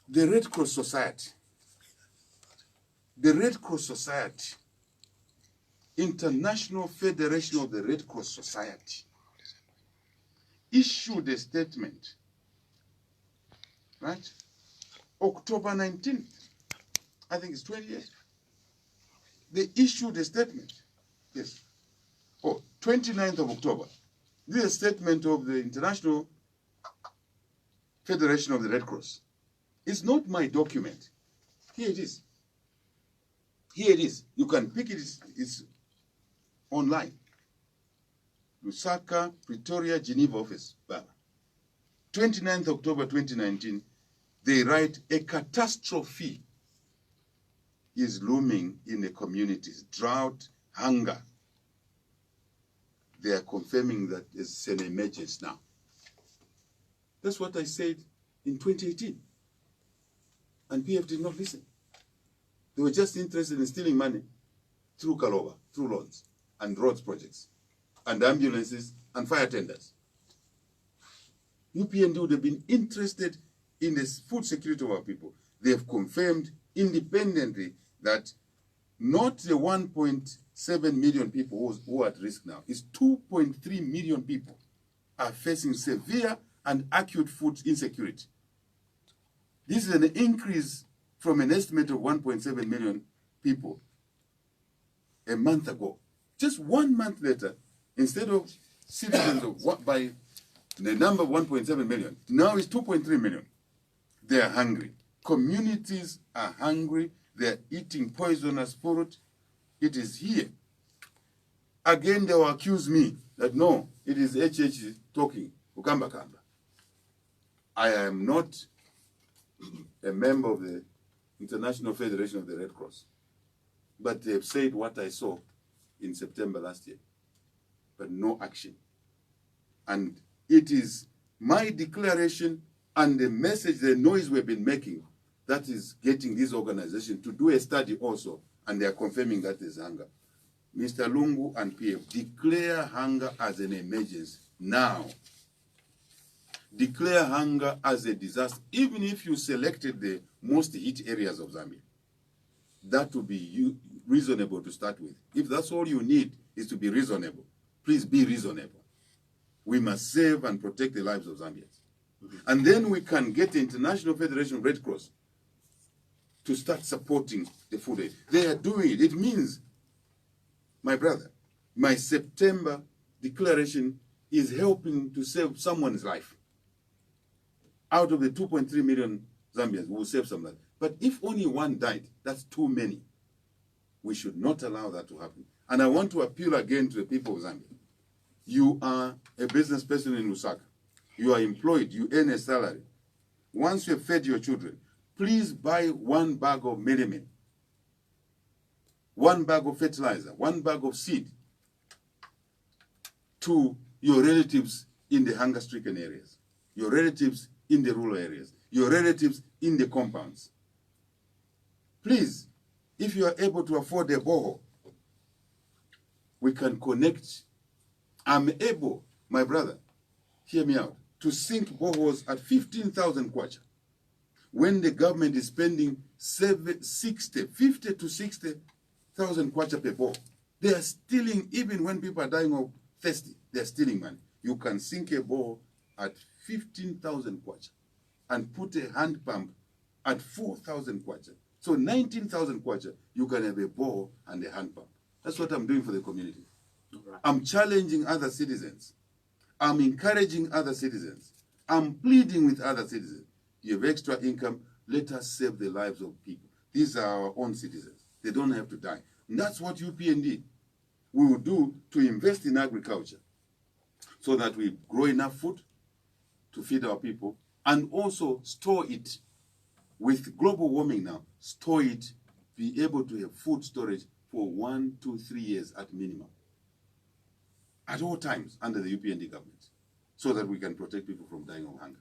The Red Cross Society, International Federation of the Red Cross Society, issued a statement, right? October 19th, I think it's 28th. They issued a statement, yes. 29th of October. This is a statement of the International Federation of the Red Cross. It's not my document. Here it is. Here it is. You can pick it, it's online. Lusaka, Pretoria, Geneva office, Baba. 29th October 2019, they write, a catastrophe is looming in the communities. Drought, hunger. They are confirming that it's an emergency now. That's what I said in 2018. And PF did not listen. They were just interested in stealing money through Kaloba, through loans. and roads projects, and ambulances and fire tenders. UPND would have been interested in the food security of our people. They have confirmed independently that not the 1.7 million people who are at risk now, it's 2.3 million people are facing severe and acute food insecurity. This is an increase from an estimate of 1.7 million people a month ago. Just 1 month later, instead of citizens of by the number 1.7 million, now it's 2.3 million. They are hungry. Communities are hungry. They are eating poisonous food. It is here. Again, they will accuse me that no, it is HH talking, Ukamba Kamba. I am not a member of the International Federation of the Red Cross, but they have said what I saw in September last year, but no action. And it is my declaration and the message, the noise we've been making, that is getting this organization to do a study also, and they are confirming that there's hunger. Mr. Lungu and PF, declare hunger as an emergency now. Declare hunger as a disaster, even if you selected the most hit areas of Zambia. That would be reasonable to start with. If that's all you need is to be reasonable, please be reasonable. We must save and protect the lives of Zambians. And then we can get the International Federation of Red Cross to start supporting the food aid. They are doing it. It means, my brother, my September declaration is helping to save someone's life. Out of the 2.3 million Zambians, we will save some life. But if only one died, that's too many. We should not allow that to happen. And I want to appeal again to the people of Zambia. You are a business person in Lusaka. You are employed. You earn a salary. Once you have fed your children, please buy 1 bag of melamine, 1 bag of fertilizer, 1 bag of seed to your relatives in the hunger-stricken areas, your relatives in the rural areas, your relatives in the compounds. Please, if you are able to afford a borehole, we can connect. I'm able, my brother, hear me out, to sink boreholes at 15,000 kwacha. When the government is spending 50 to 60,000 kwacha per bore, they are stealing, even when people are dying of thirsty, they are stealing money. You can sink a bore at 15,000 kwacha and put a hand pump at 4,000 kwacha. So 19,000 kwacha, you can have a bore and a hand pump. That's what I'm doing for the community. I'm challenging other citizens. I'm encouraging other citizens. I'm pleading with other citizens. You have extra income, let us save the lives of people. These are our own citizens. They don't have to die. And that's what UPND will do, to invest in agriculture so that we grow enough food to feed our people and also store it. With global warming now, store it, be able to have food storage for 1, 2, 3 years at minimum. At all times under the UPND government, so that we can protect people from dying of hunger.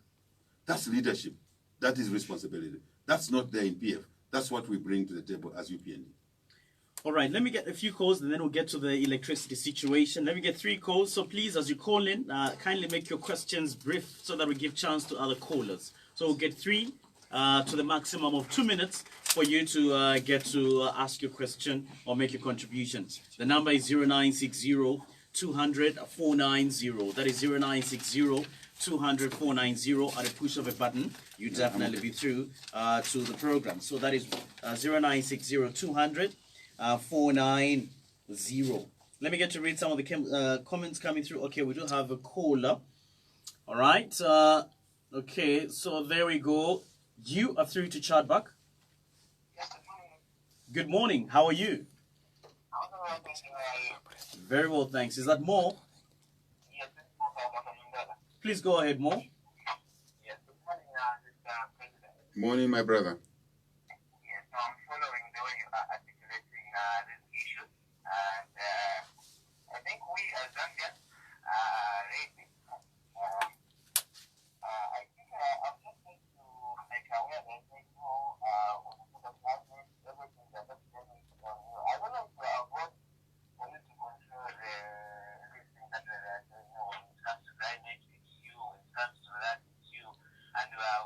That's leadership. That is responsibility. That's not there in PF. That's what we bring to the table as UPND. All right, let me get a few calls and then we'll get to the electricity situation. Let me get 3 calls. So please, as you call in, kindly make your questions brief so that we give chance to other callers. So we'll get 3 to the maximum of 2 minutes for you to get to ask your question or make your contributions. The number is 0960 200 490. That is 0960 200 490. At a push of a button, you definitely be through to the program. So that is 0960 200 490. Let me get to read some of the comments coming through. Okay, we do have a caller. All right. Okay, so there we go. You are through to Chadbach. Good morning. How are you? Very well, thanks. Is that Mo? Please go ahead, Mo. Morning, my brother. Yes, I'm following the way you are articulating this issue, and I think we as Zambians are ready. I think I'm just going to make aware that everything that is happening on you. I don't know if you avoid political control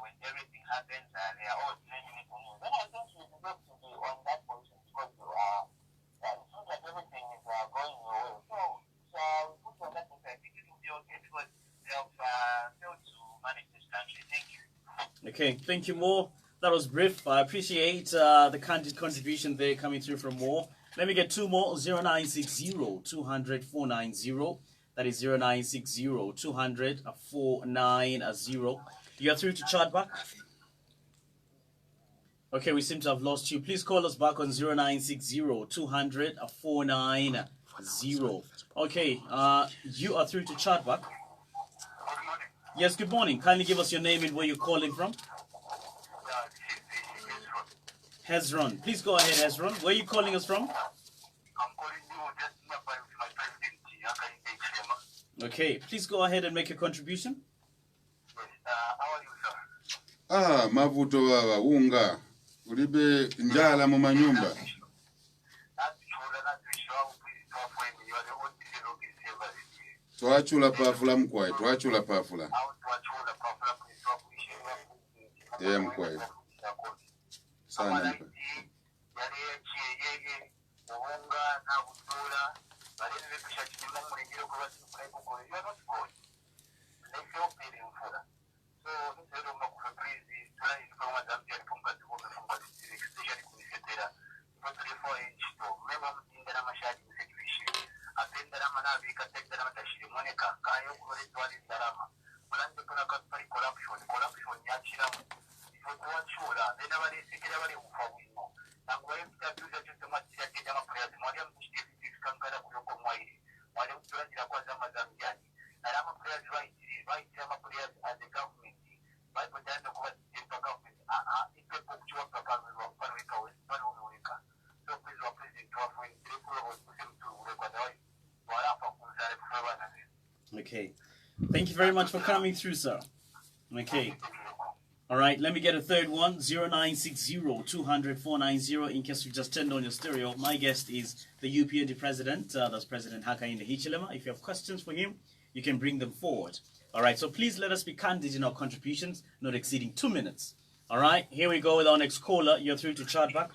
when everything happens, they are all blaming it on you. Then I think you deserve to be on that position because you are. It seems like everything is going your way. So put you on that position. I think it will be okay because they have failed to manage this country. Thank you. Okay, thank you, Mo. That was brief. I appreciate the candid contribution there coming through from Mo. Let me get two more. 0960 200 490. That is 0960 200 490. You are through to Chatback. Okay, we seem to have lost you. Please call us back on 0960 200 490. Okay, you are through to Chatback. Yes, good morning. Kindly give us your name and where you're calling from. Hezron. Please go ahead, Hezron. Where are you calling us from? I'm calling you just nearby with my president, Yaka. Okay, please go ahead and make your contribution. Yes, how are you, sir? Mavuto baba unga ulibe njala mu manyumba. Twachula pafula mkwai, twachula pafula. Mkwai. Sana mkwai. Okay. Thank you very much for coming through, sir. Okay. All right, let me get a third one. 0960 200 490. In case you just turned on your stereo, my guest is the UPND president. That's President Hakainde Hichilema. If you have questions for him, you can bring them forward. All right, so please let us be candid in our contributions, not exceeding 2 minutes. All right, here we go with our next caller. You're through to Chatback.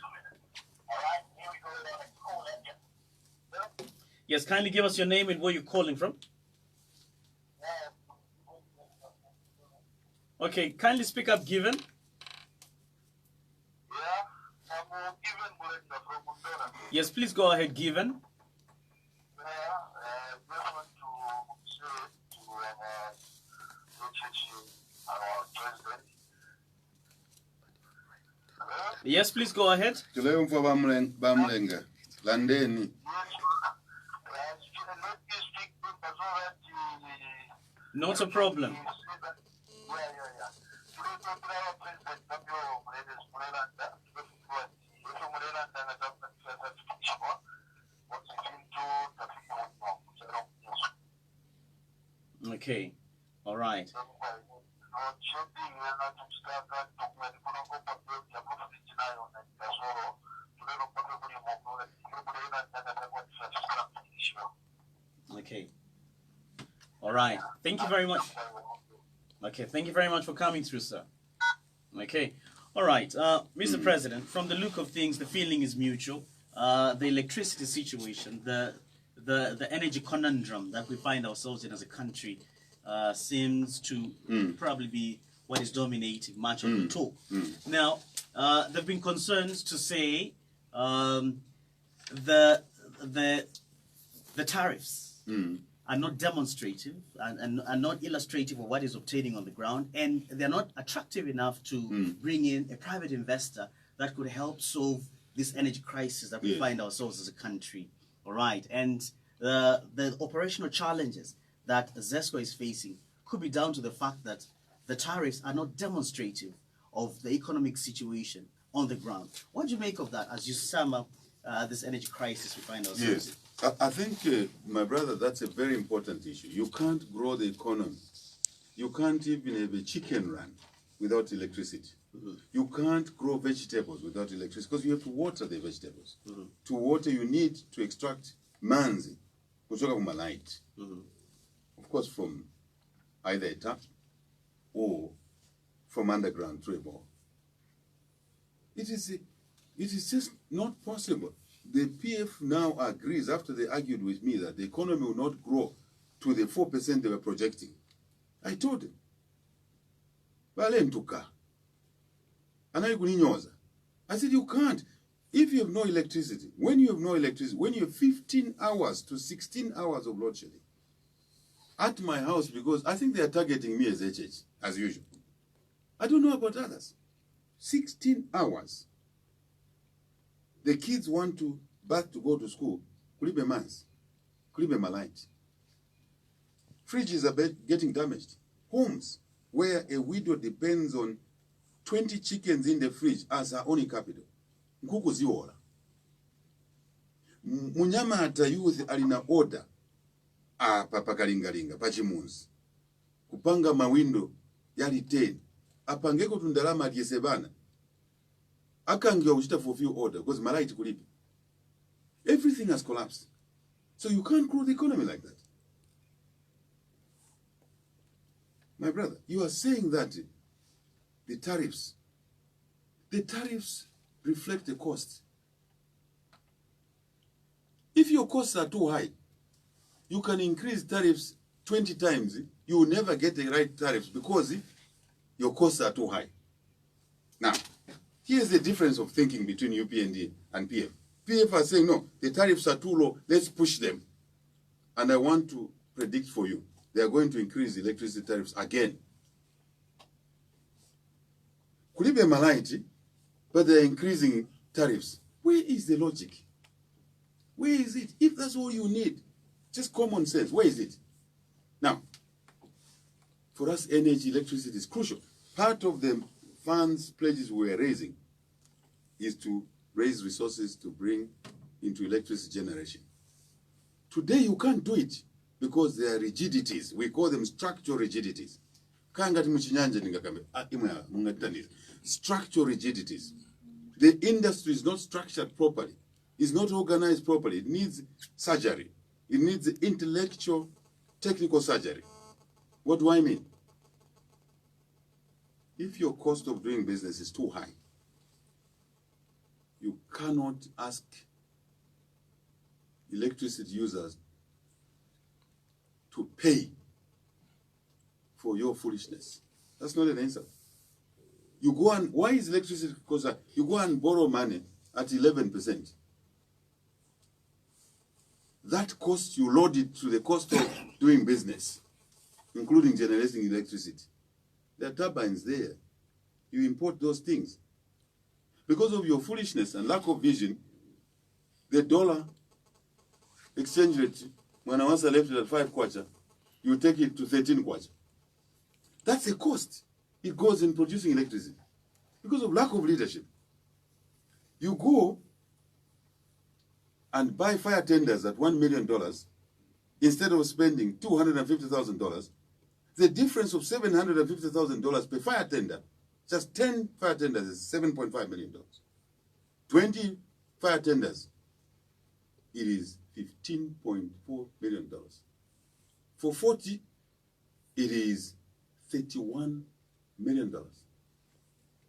Yes, kindly give us your name and where you're calling from. Okay, kindly speak up, Given. Yes, please go ahead, Given. Yes, please go ahead. Landeni. Not a problem. Okay, all right. Okay, all right. Thank you very much. Okay, thank you very much for coming through, sir. Okay, all right. Mr. President, from the look of things, the feeling is mutual. The electricity situation, the energy conundrum that we find ourselves in as a country seems to probably be what is dominating much of the talk. Now, there have been concerns to say the tariffs are not demonstrative and are not illustrative of what is obtaining on the ground, and they're not attractive enough to bring in a private investor that could help solve this energy crisis that we find ourselves as a country. All right, and the operational challenges that ZESCO is facing could be down to the fact that the tariffs are not demonstrative of the economic situation on the ground. What do you make of that as you sum up this energy crisis we find ourselves in? Yes, I think, my brother, that's a very important issue. You can't grow the economy. You can't even have a chicken run without electricity. You can't grow vegetables without electricity because you have to water the vegetables. To water, you need to extract manzi, kutoka kuma light. Of course, from either a tap or from underground to a bore. It is just not possible. The PF now agrees, after they argued with me, that the economy will not grow to the 4% they were projecting. I told them, I said, you can't. If you have no electricity, when you have 15 hours to 16 hours of load shedding, at my house, because I think they are targeting me as HH, as usual. I don't know about others. 16 hours. The kids want to back to go to school. Kulibe mans. Kulibe malight. Fridges are getting damaged. Homes where a widow depends on 20 chickens in the fridge as her only capital. Nkuku ziwora. Munyama ata youth alina order. Papakalingalinga, pachimunzi. Kupanga mawindo yali 10. Apangeko tundalama aliyesebana. Akangiwa uchita fulfill order because malaiti kulipi. Everything has collapsed. So you can't grow the economy like that. My brother, you are saying that the tariffs reflect the cost. If your costs are too high, you can increase tariffs 20 times. You will never get the right tariffs because your costs are too high. Now, here's the difference of thinking between UPND and PF. PF are saying, no, the tariffs are too low, let's push them. And I want to predict for you, they are going to increase electricity tariffs again. Kulibe malaiti, but they're increasing tariffs. Where is the logic? Where is it? If that's all you need, just common sense, where is it? Now, for us, energy, electricity is crucial. Part of the funds pledges we are raising is to raise resources to bring into electricity generation. Today you can't do it because there are rigidities. We call them structural rigidities. Structural rigidities. The industry is not structured properly. It's not organized properly. It needs surgery. It needs intellectual, technical surgery. What do I mean? If your cost of doing business is too high, you cannot ask electricity users to pay for your foolishness. That's not an answer. You go and, why is electricity cost? You go and borrow money at 11%. That cost, you load it to the cost of doing business, including generating electricity. There are turbines there. You import those things. Because of your foolishness and lack of vision, the dollar exchange rate, when I was left it at 5 kwacha, you take it to 13 kwacha. That's a cost. It goes in producing electricity. Because of lack of leadership. You go and buy fire tenders at $1 million instead of spending $250,000. The difference of $750,000 per fire tender, just 10 fire tenders is $7.5 million. 20 fire tenders, it is $15.4 million. For 40, it is $31 million.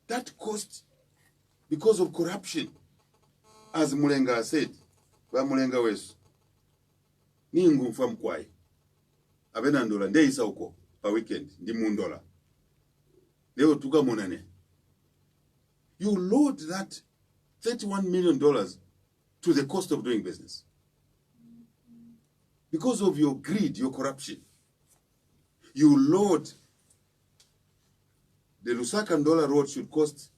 That cost, because of corruption, as Mulenga said, ba Mulenga wesu, ni ngumfa mkwai, abena ndola, nde isa uko, pa weekend, ndi mundola. Leo tuka monane. You load that $31 million to the cost of doing business. Because of your greed, your corruption. You load the Lusaka-Ndola road should cost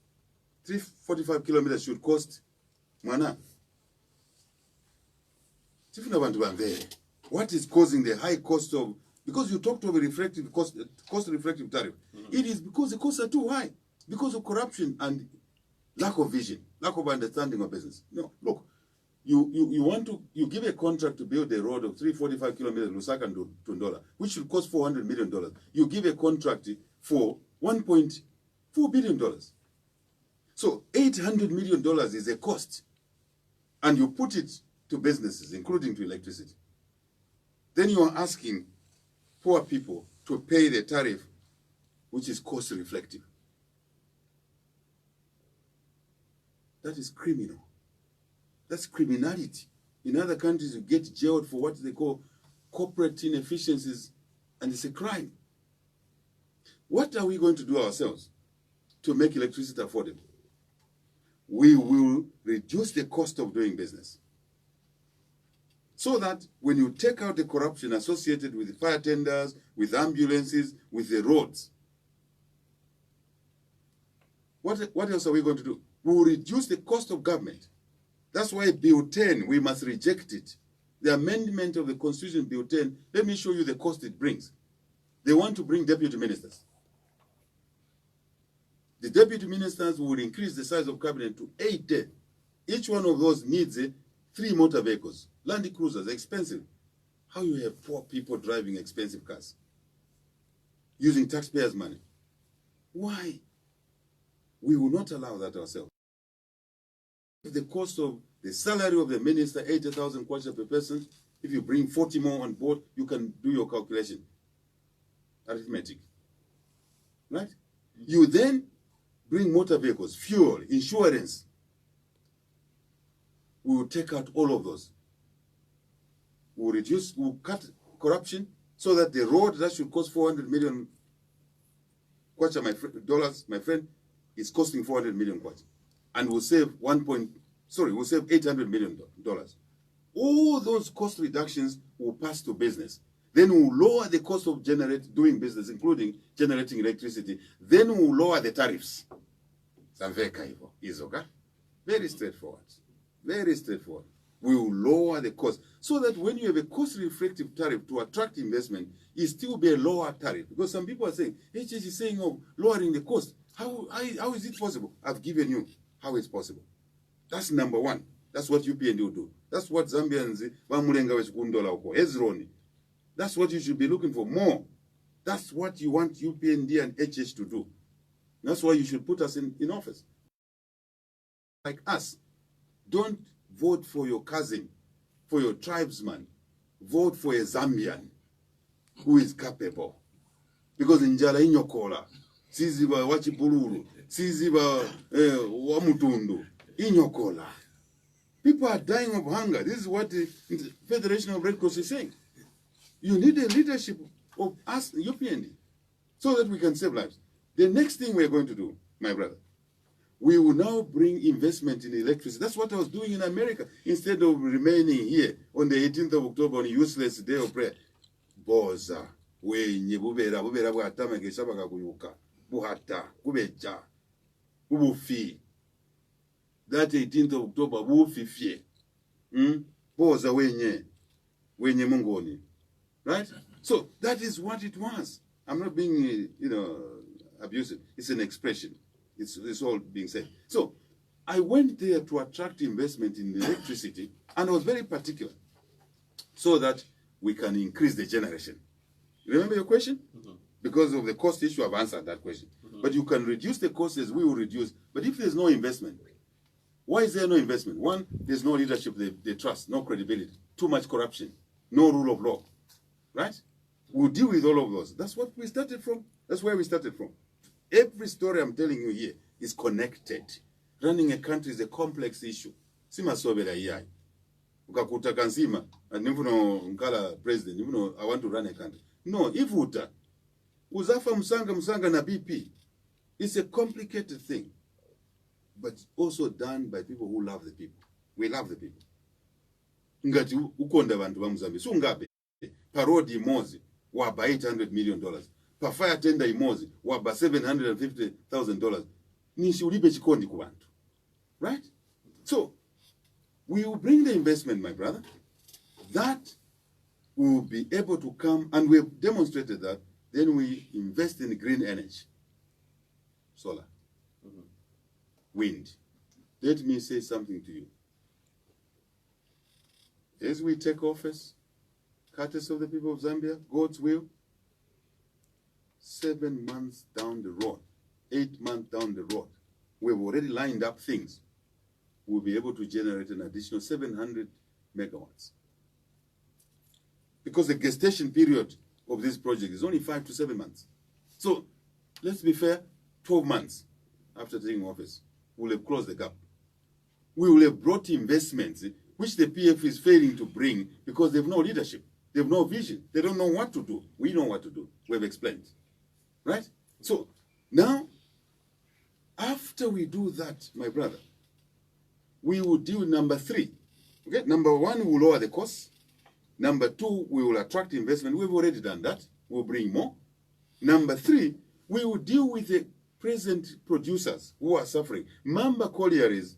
345 kilometers should cost mwana. What is causing the high cost of, because you talked of a reflective cost reflective tariff. It is because the costs are too high, because of corruption and lack of vision, lack of understanding of business. No, look, you give a contract to build a road of 345 kilometers Lusaka to Ndola, which should cost $400 million. You give a contract for $1.4 billion. So $800 million is a cost. And you put it to businesses, including to electricity. Then you are asking poor people to pay the tariff, which is cost reflective. That is criminal. That's criminality. In other countries, you get jailed for what they call corporate inefficiencies, and it's a crime. What are we going to do ourselves to make electricity affordable? We will reduce the cost of doing business, so that when you take out the corruption associated with the fire tenders, with ambulances, with the roads, what else are we going to do? We will reduce the cost of government. That's why Bill 10, we must reject it. The amendment of the Constitution, Bill 10, let me show you the cost it brings. They want to bring deputy ministers. The deputy ministers will increase the size of cabinet to 80. Each one of those needs 3 motor vehicles. Land cruisers, expensive. How you have poor people driving expensive cars? Using taxpayers' money. Why? We will not allow that ourselves. If the cost of the salary of the minister, 80,000 kwacha per person, if you bring 40 more on board, you can do your calculation. Arithmetic. Right? You then bring motor vehicles, fuel, insurance. We will take out all of those. We will reduce, we will cut corruption so that the road that should cost 400 million kwacha, dollars, my friend, is costing 400 million kwacha. And we'll save we'll save $800 million. All those cost reductions will pass to business. Then we'll lower the cost of doing business, including generating electricity. Then we'll lower the tariffs. Very straightforward. Very straightforward. We will lower the cost so that when you have a cost-reflective tariff to attract investment, it still be a lower tariff. Because some people are saying, HH is saying of lowering the cost. How is it possible? I've given you how it's possible. That's number one. That's what UPND will do. That's what Zambians, that's what you should be looking for more. That's what you want UPND and HH to do. That's why you should put us in office. Like us. Don't vote for your cousin, for your tribesman. Vote for a Zambian who is capable. Because in Jala inyokola, siziba wachipululu, siziba wamutundu, inyokola. People are dying of hunger. This is what the Federation of Red Cross is saying. You need a leadership of us, UPND, so that we can save lives. The next thing we're going to do, my brother, we will now bring investment in electricity. That's what I was doing in America. Instead of remaining here on the 18th of October on a useless day of prayer. Boza, wenye bubera bwatama kesaba kuyuka, buhata, kubeja, ubufi. That 18th of October, bufi fie. Boza wenye mungoni. Right? So that is what it was. I'm not being, abusive. It's an expression. It's all being said. So I went there to attract investment in electricity, and I was very particular so that we can increase the generation. Remember your question? Because of the cost issue, I've answered that question. But you can reduce the costs as we will reduce. But if there's no investment, why is there no investment? One, there's no leadership they trust, no credibility, too much corruption, no rule of law. Right? We'll deal with all of those. That's what we started from. That's where we started from. Every story I'm telling you here is connected. Running a country is a complex issue. Sima sobela iyai. Ukakuta kanzima, and nkala president, I want to run a country. No, ivuta. Uzafa msanga na BP. It's a complicated thing. But also done by people who love the people. We love the people. Ngati ukonda bantu ba Mozambique. Sungabe. Parodi Mozi. Waba $800 million. Pa fire tender imozi waba $750,000. Nishi ulibe chikondi kubantu. Right? So, we will bring the investment, my brother. That we will be able to come, and we have demonstrated that. Then we invest in green energy. Solar. Wind. Let me say something to you. As we take office, courtesy of the people of Zambia, God's will, 7 months down the road, 8 months down the road, we've already lined up things. We'll be able to generate an additional 700 megawatts. Because the gestation period of this project is only 5 to 7 months. So, let's be fair, 12 months after taking office, we'll have closed the gap. we will have brought investments which the PF is failing to bring because they have no leadership. They have no vision. They don't know what to do. We know what to do. We have explained. Right? So now, after we do that, my brother, we will deal with number 3. Okay? Number 1, we will lower the costs. Number 2, we will attract investment. We've already done that. We'll bring more. Number 3, we will deal with the present producers who are suffering. Mamba Collieries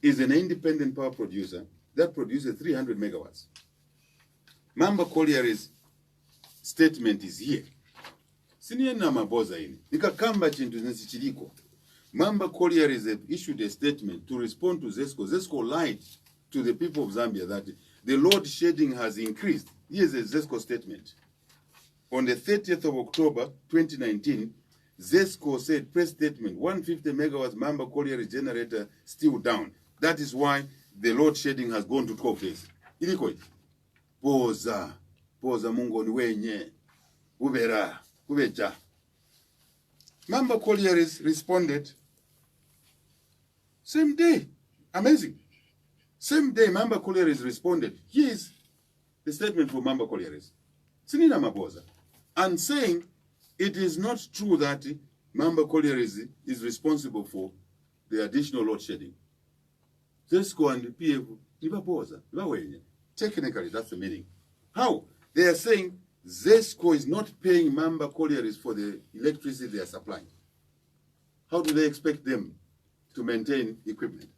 is an independent power producer that produces 300 megawatts. Mamba Collieries statement is here. Siniena maboza ini. Nikakamba chintu nesichiliko. Mamba Collieries have issued a statement to respond to ZESCO. ZESCO lied to the people of Zambia that the load shedding has increased. Here's a ZESCO statement. On the 30th of October 2019, ZESCO said, press statement, 150 megawatts Mamba Colliery generator still down. That is why the load shedding has gone to 12 days. Iliko, poza mungo niwenye, ubera, ubeja. Mamba Collieries responded, same day. Amazing. Same day, Mamba Collieries responded. Here is the statement from Mamba Collieries. Sinina Maboza. And saying it is not true that Mamba Collieries is responsible for the additional load shedding. ZESCO and the PF, technically, that's the meaning. How? They are saying ZESCO is not paying Mamba Collieries for the electricity they are supplying. How do they expect them to maintain equipment?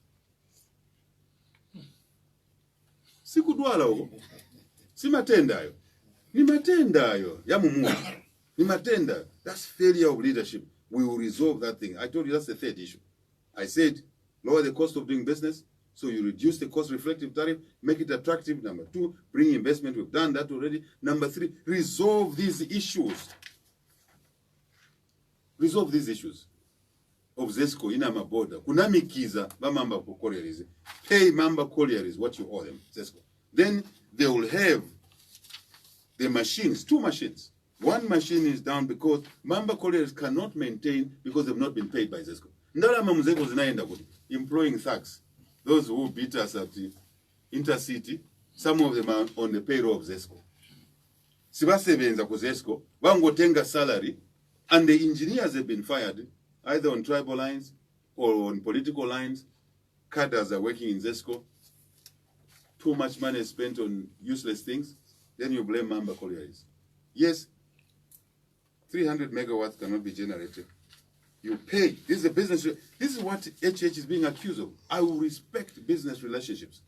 Sikudwala huko. Si matenda hayo. Ni matenda hayo. Ya Mungu. Ni matenda. That's failure of leadership. We will resolve that thing. I told you that's the third issue. I said, lower the cost of doing business, so you reduce the cost reflective tariff, make it attractive. Number 2, bring investment. We've done that already. Number 3, resolve these issues. Resolve these issues of ZESCO in Amaboda. Kunamikiza ba Mamba Collieries. Pay Mamba Collieries what you owe them, ZESCO. Then they will have the machines, 2 machines. One machine is down because Mamba Collieries cannot maintain because they've not been paid by ZESCO. Ndalama mzeko zinaenda kuti employing thugs. Those who beat us at the Intercity, some of them are on the payroll of ZESCO. Sibasebenza ku ZESCO, bangotenga salary, and the engineers have been fired, either on tribal lines or on political lines. Cadres are working in ZESCO. Too much money is spent on useless things. Then you blame Mamba Collieries. Yes, 300 megawatts cannot be generated. You pay. This is a business. This is what HH is being accused of. I will respect business relationships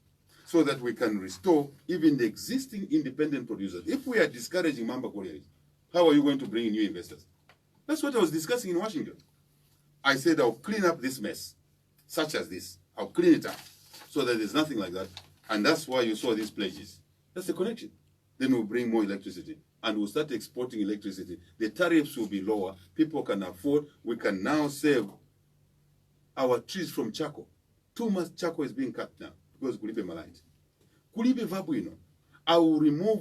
so that we can restore even the existing independent producers. If we are discouraging Mamba Collieries, how are you going to bring in new investors? That's what I was discussing in Washington. I said I'll clean up this mess, such as this. I'll clean it up so that there's nothing like that. And that's why you saw these pledges. That's the connection. Then we'll bring more electricity. And we'll start exporting electricity. The tariffs will be lower. People can afford. We can now save our trees from charcoal. Too much charcoal is being cut now because Kulipe Malite. Kulipe Vabuino.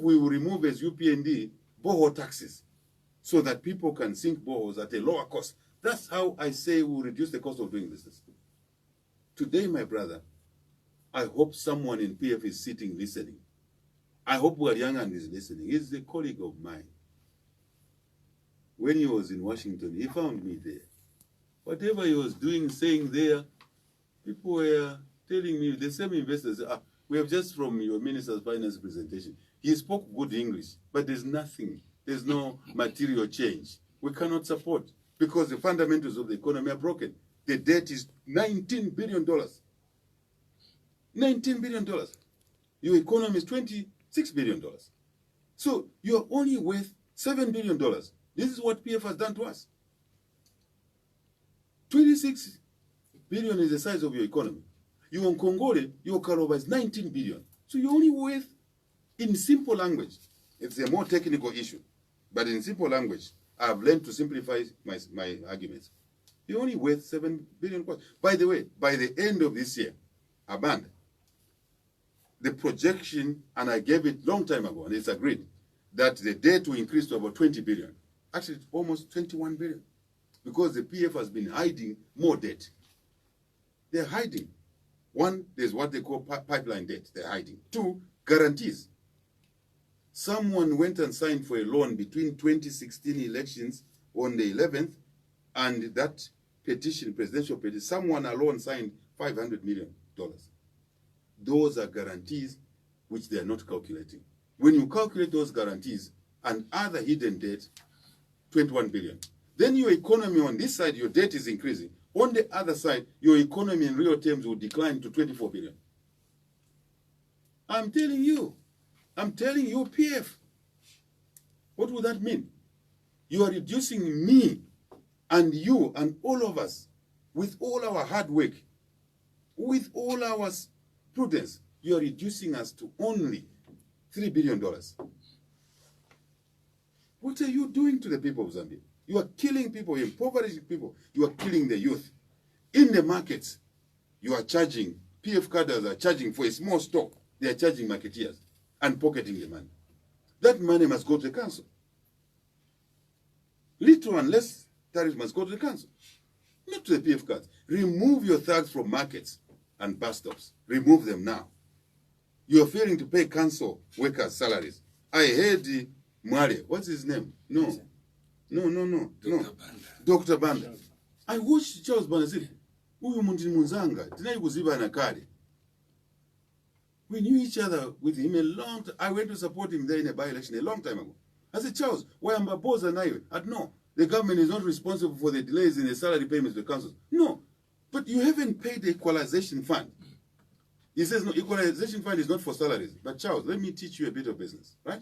We will remove as UPND borehole taxes so that people can sink boreholes at a lower cost. That's how I say we'll reduce the cost of doing business. Today, my brother, I hope someone in PF is sitting listening. I hope Wariangan is listening. He's a colleague of mine. When he was in Washington, he found me there. Whatever he was doing, saying there, people were telling me, the same investors, we have just from your minister's finance presentation. He spoke good English, but there's nothing. There's no material change. We cannot support because the fundamentals of the economy are broken. The debt is $19 billion. $19 billion. Your economy is $26 billion. So you're only worth $7 billion. This is what PF has done to us. 26 billion is the size of your economy. You on Congole, your Karoba is 19 billion. So you're only worth, in simple language, it's a more technical issue, but in simple language, I've learned to simplify my arguments. You're only worth 7 billion. By the way, by the end of this year, Aband, the projection, and I gave it long time ago, and it's agreed, that the debt will increase to about 20 billion. Actually, it's almost 21 billion. Because the PF has been hiding more debt. They're hiding. One, there's what they call pipeline debt, they're hiding. Two, guarantees. Someone went and signed for a loan between 2016 elections on the 11th and that petition, presidential petition, someone alone signed $500 million. Those are guarantees which they are not calculating. When you calculate those guarantees and other hidden debt, 21 billion. Then your economy on this side, your debt is increasing. On the other side, your economy in real terms will decline to 24 billion. I'm telling you, PF. What would that mean? You are reducing me and you and all of us with all our hard work, with all our prudence, you are reducing us to only $3 billion. What are you doing to the people of Zambia? You are killing people, impoverishing people. You are killing the youth. In the markets, you are charging, PF cadres are charging for a small stock. They are charging marketeers and pocketing the money. That money must go to the council. Little and less tariff must go to the council, not to the PF cards. Remove your thugs from markets and bus stops. Remove them now. You are failing to pay council workers' salaries. I heard Mwale, what's his name? No. Dr. Banda. I watched Charles Banda say, "Uyu muntu munzanga, tinai kuzibana kale." We knew each other with him a long time. I went to support him there in a by-election a long time ago. I said, "Charles, why am I boss and I?" No, the government is not responsible for the delays in the salary payments to the councils. No, but you haven't paid the equalization fund. He says, no, equalization fund is not for salaries. But Charles, let me teach you a bit of business, right?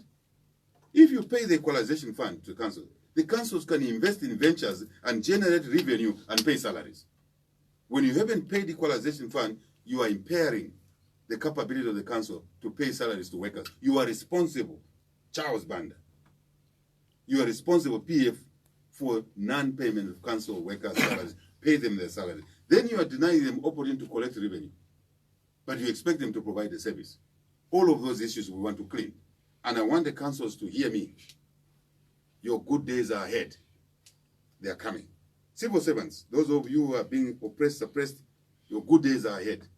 If you pay the equalization fund to council, the councils can invest in ventures and generate revenue and pay salaries. When you haven't paid the equalization fund, you are impairing the capability of the council to pay salaries to workers. You are responsible, Charles Banda. You are responsible, PF, for non-payment of council workers' salaries. Pay them their salaries. Then you are denying them opportunity to collect revenue. But you expect them to provide the service. All of those issues we want to clean. And I want the councils to hear me. Your good days are ahead. They are coming. Civil servants, those of you who are being oppressed, suppressed, your good days are ahead.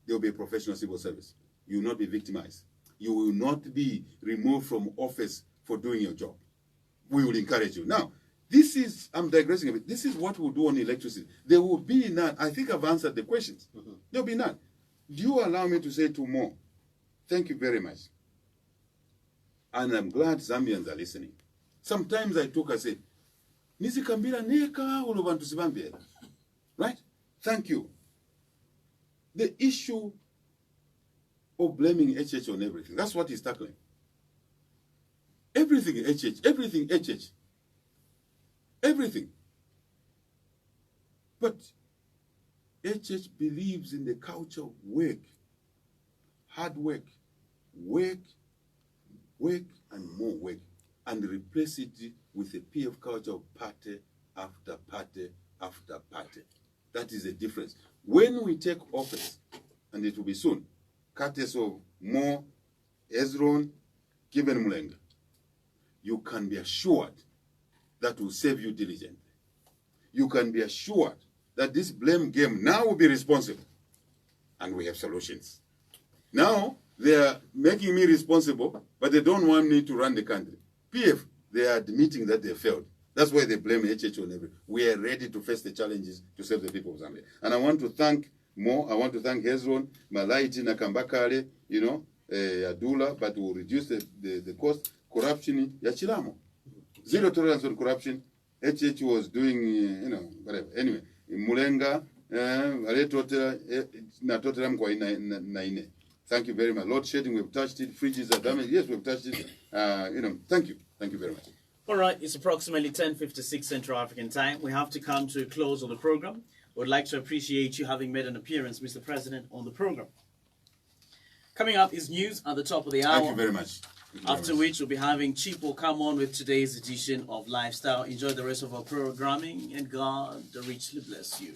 There will be a professional civil service. You will not be victimized. You will not be removed from office for doing your job. We will encourage you. Now, this is, I'm digressing a bit, this is what we'll do on electricity. There will be none. I think I've answered the questions. There will be none. Do you allow me to say two more? Thank you very much. And I'm glad Zambians are listening. Sometimes I talk, I say, Nizikambira neka ulubantu sibambia. Right? Thank you. The issue of blaming HH on everything, that's what he's tackling. Everything HH, everything HH. Everything. But HH believes in the culture of work, hard work, work, and more work, and replace it with a PF culture of party after party after party. That is the difference. When we take office, and it will be soon, courtesy of Mo, Ezron, Given Mulenga, you can be assured that will save you diligently. You can be assured that this blame game now will be responsible, and we have solutions. Now, they are making me responsible, but they don't want me to run the country. PF, they are admitting that they failed. That's why they blame HH on everything. We are ready to face the challenges to save the people of Zambia. And I want to thank Mo, I want to thank Hezron, Malaiti, Nakambakale, Adula, but will reduce the cost. Corruption, Yachilamo. Zero tolerance on corruption. HH was doing, whatever. Anyway, Mulenga, thank you very much. Load shedding, we've touched it. Fridges are damaged. Yes, we've touched it. Thank you. Thank you very much. All right, it's approximately 10:56 Central African time. We have to come to a close of the program. Would like to appreciate you having made an appearance, Mr. President, on the program. Coming up is news at the top of the hour. Thank you very much. After which we'll be having Chipo come on with today's edition of Lifestyle. Enjoy the rest of our programming and God richly bless you.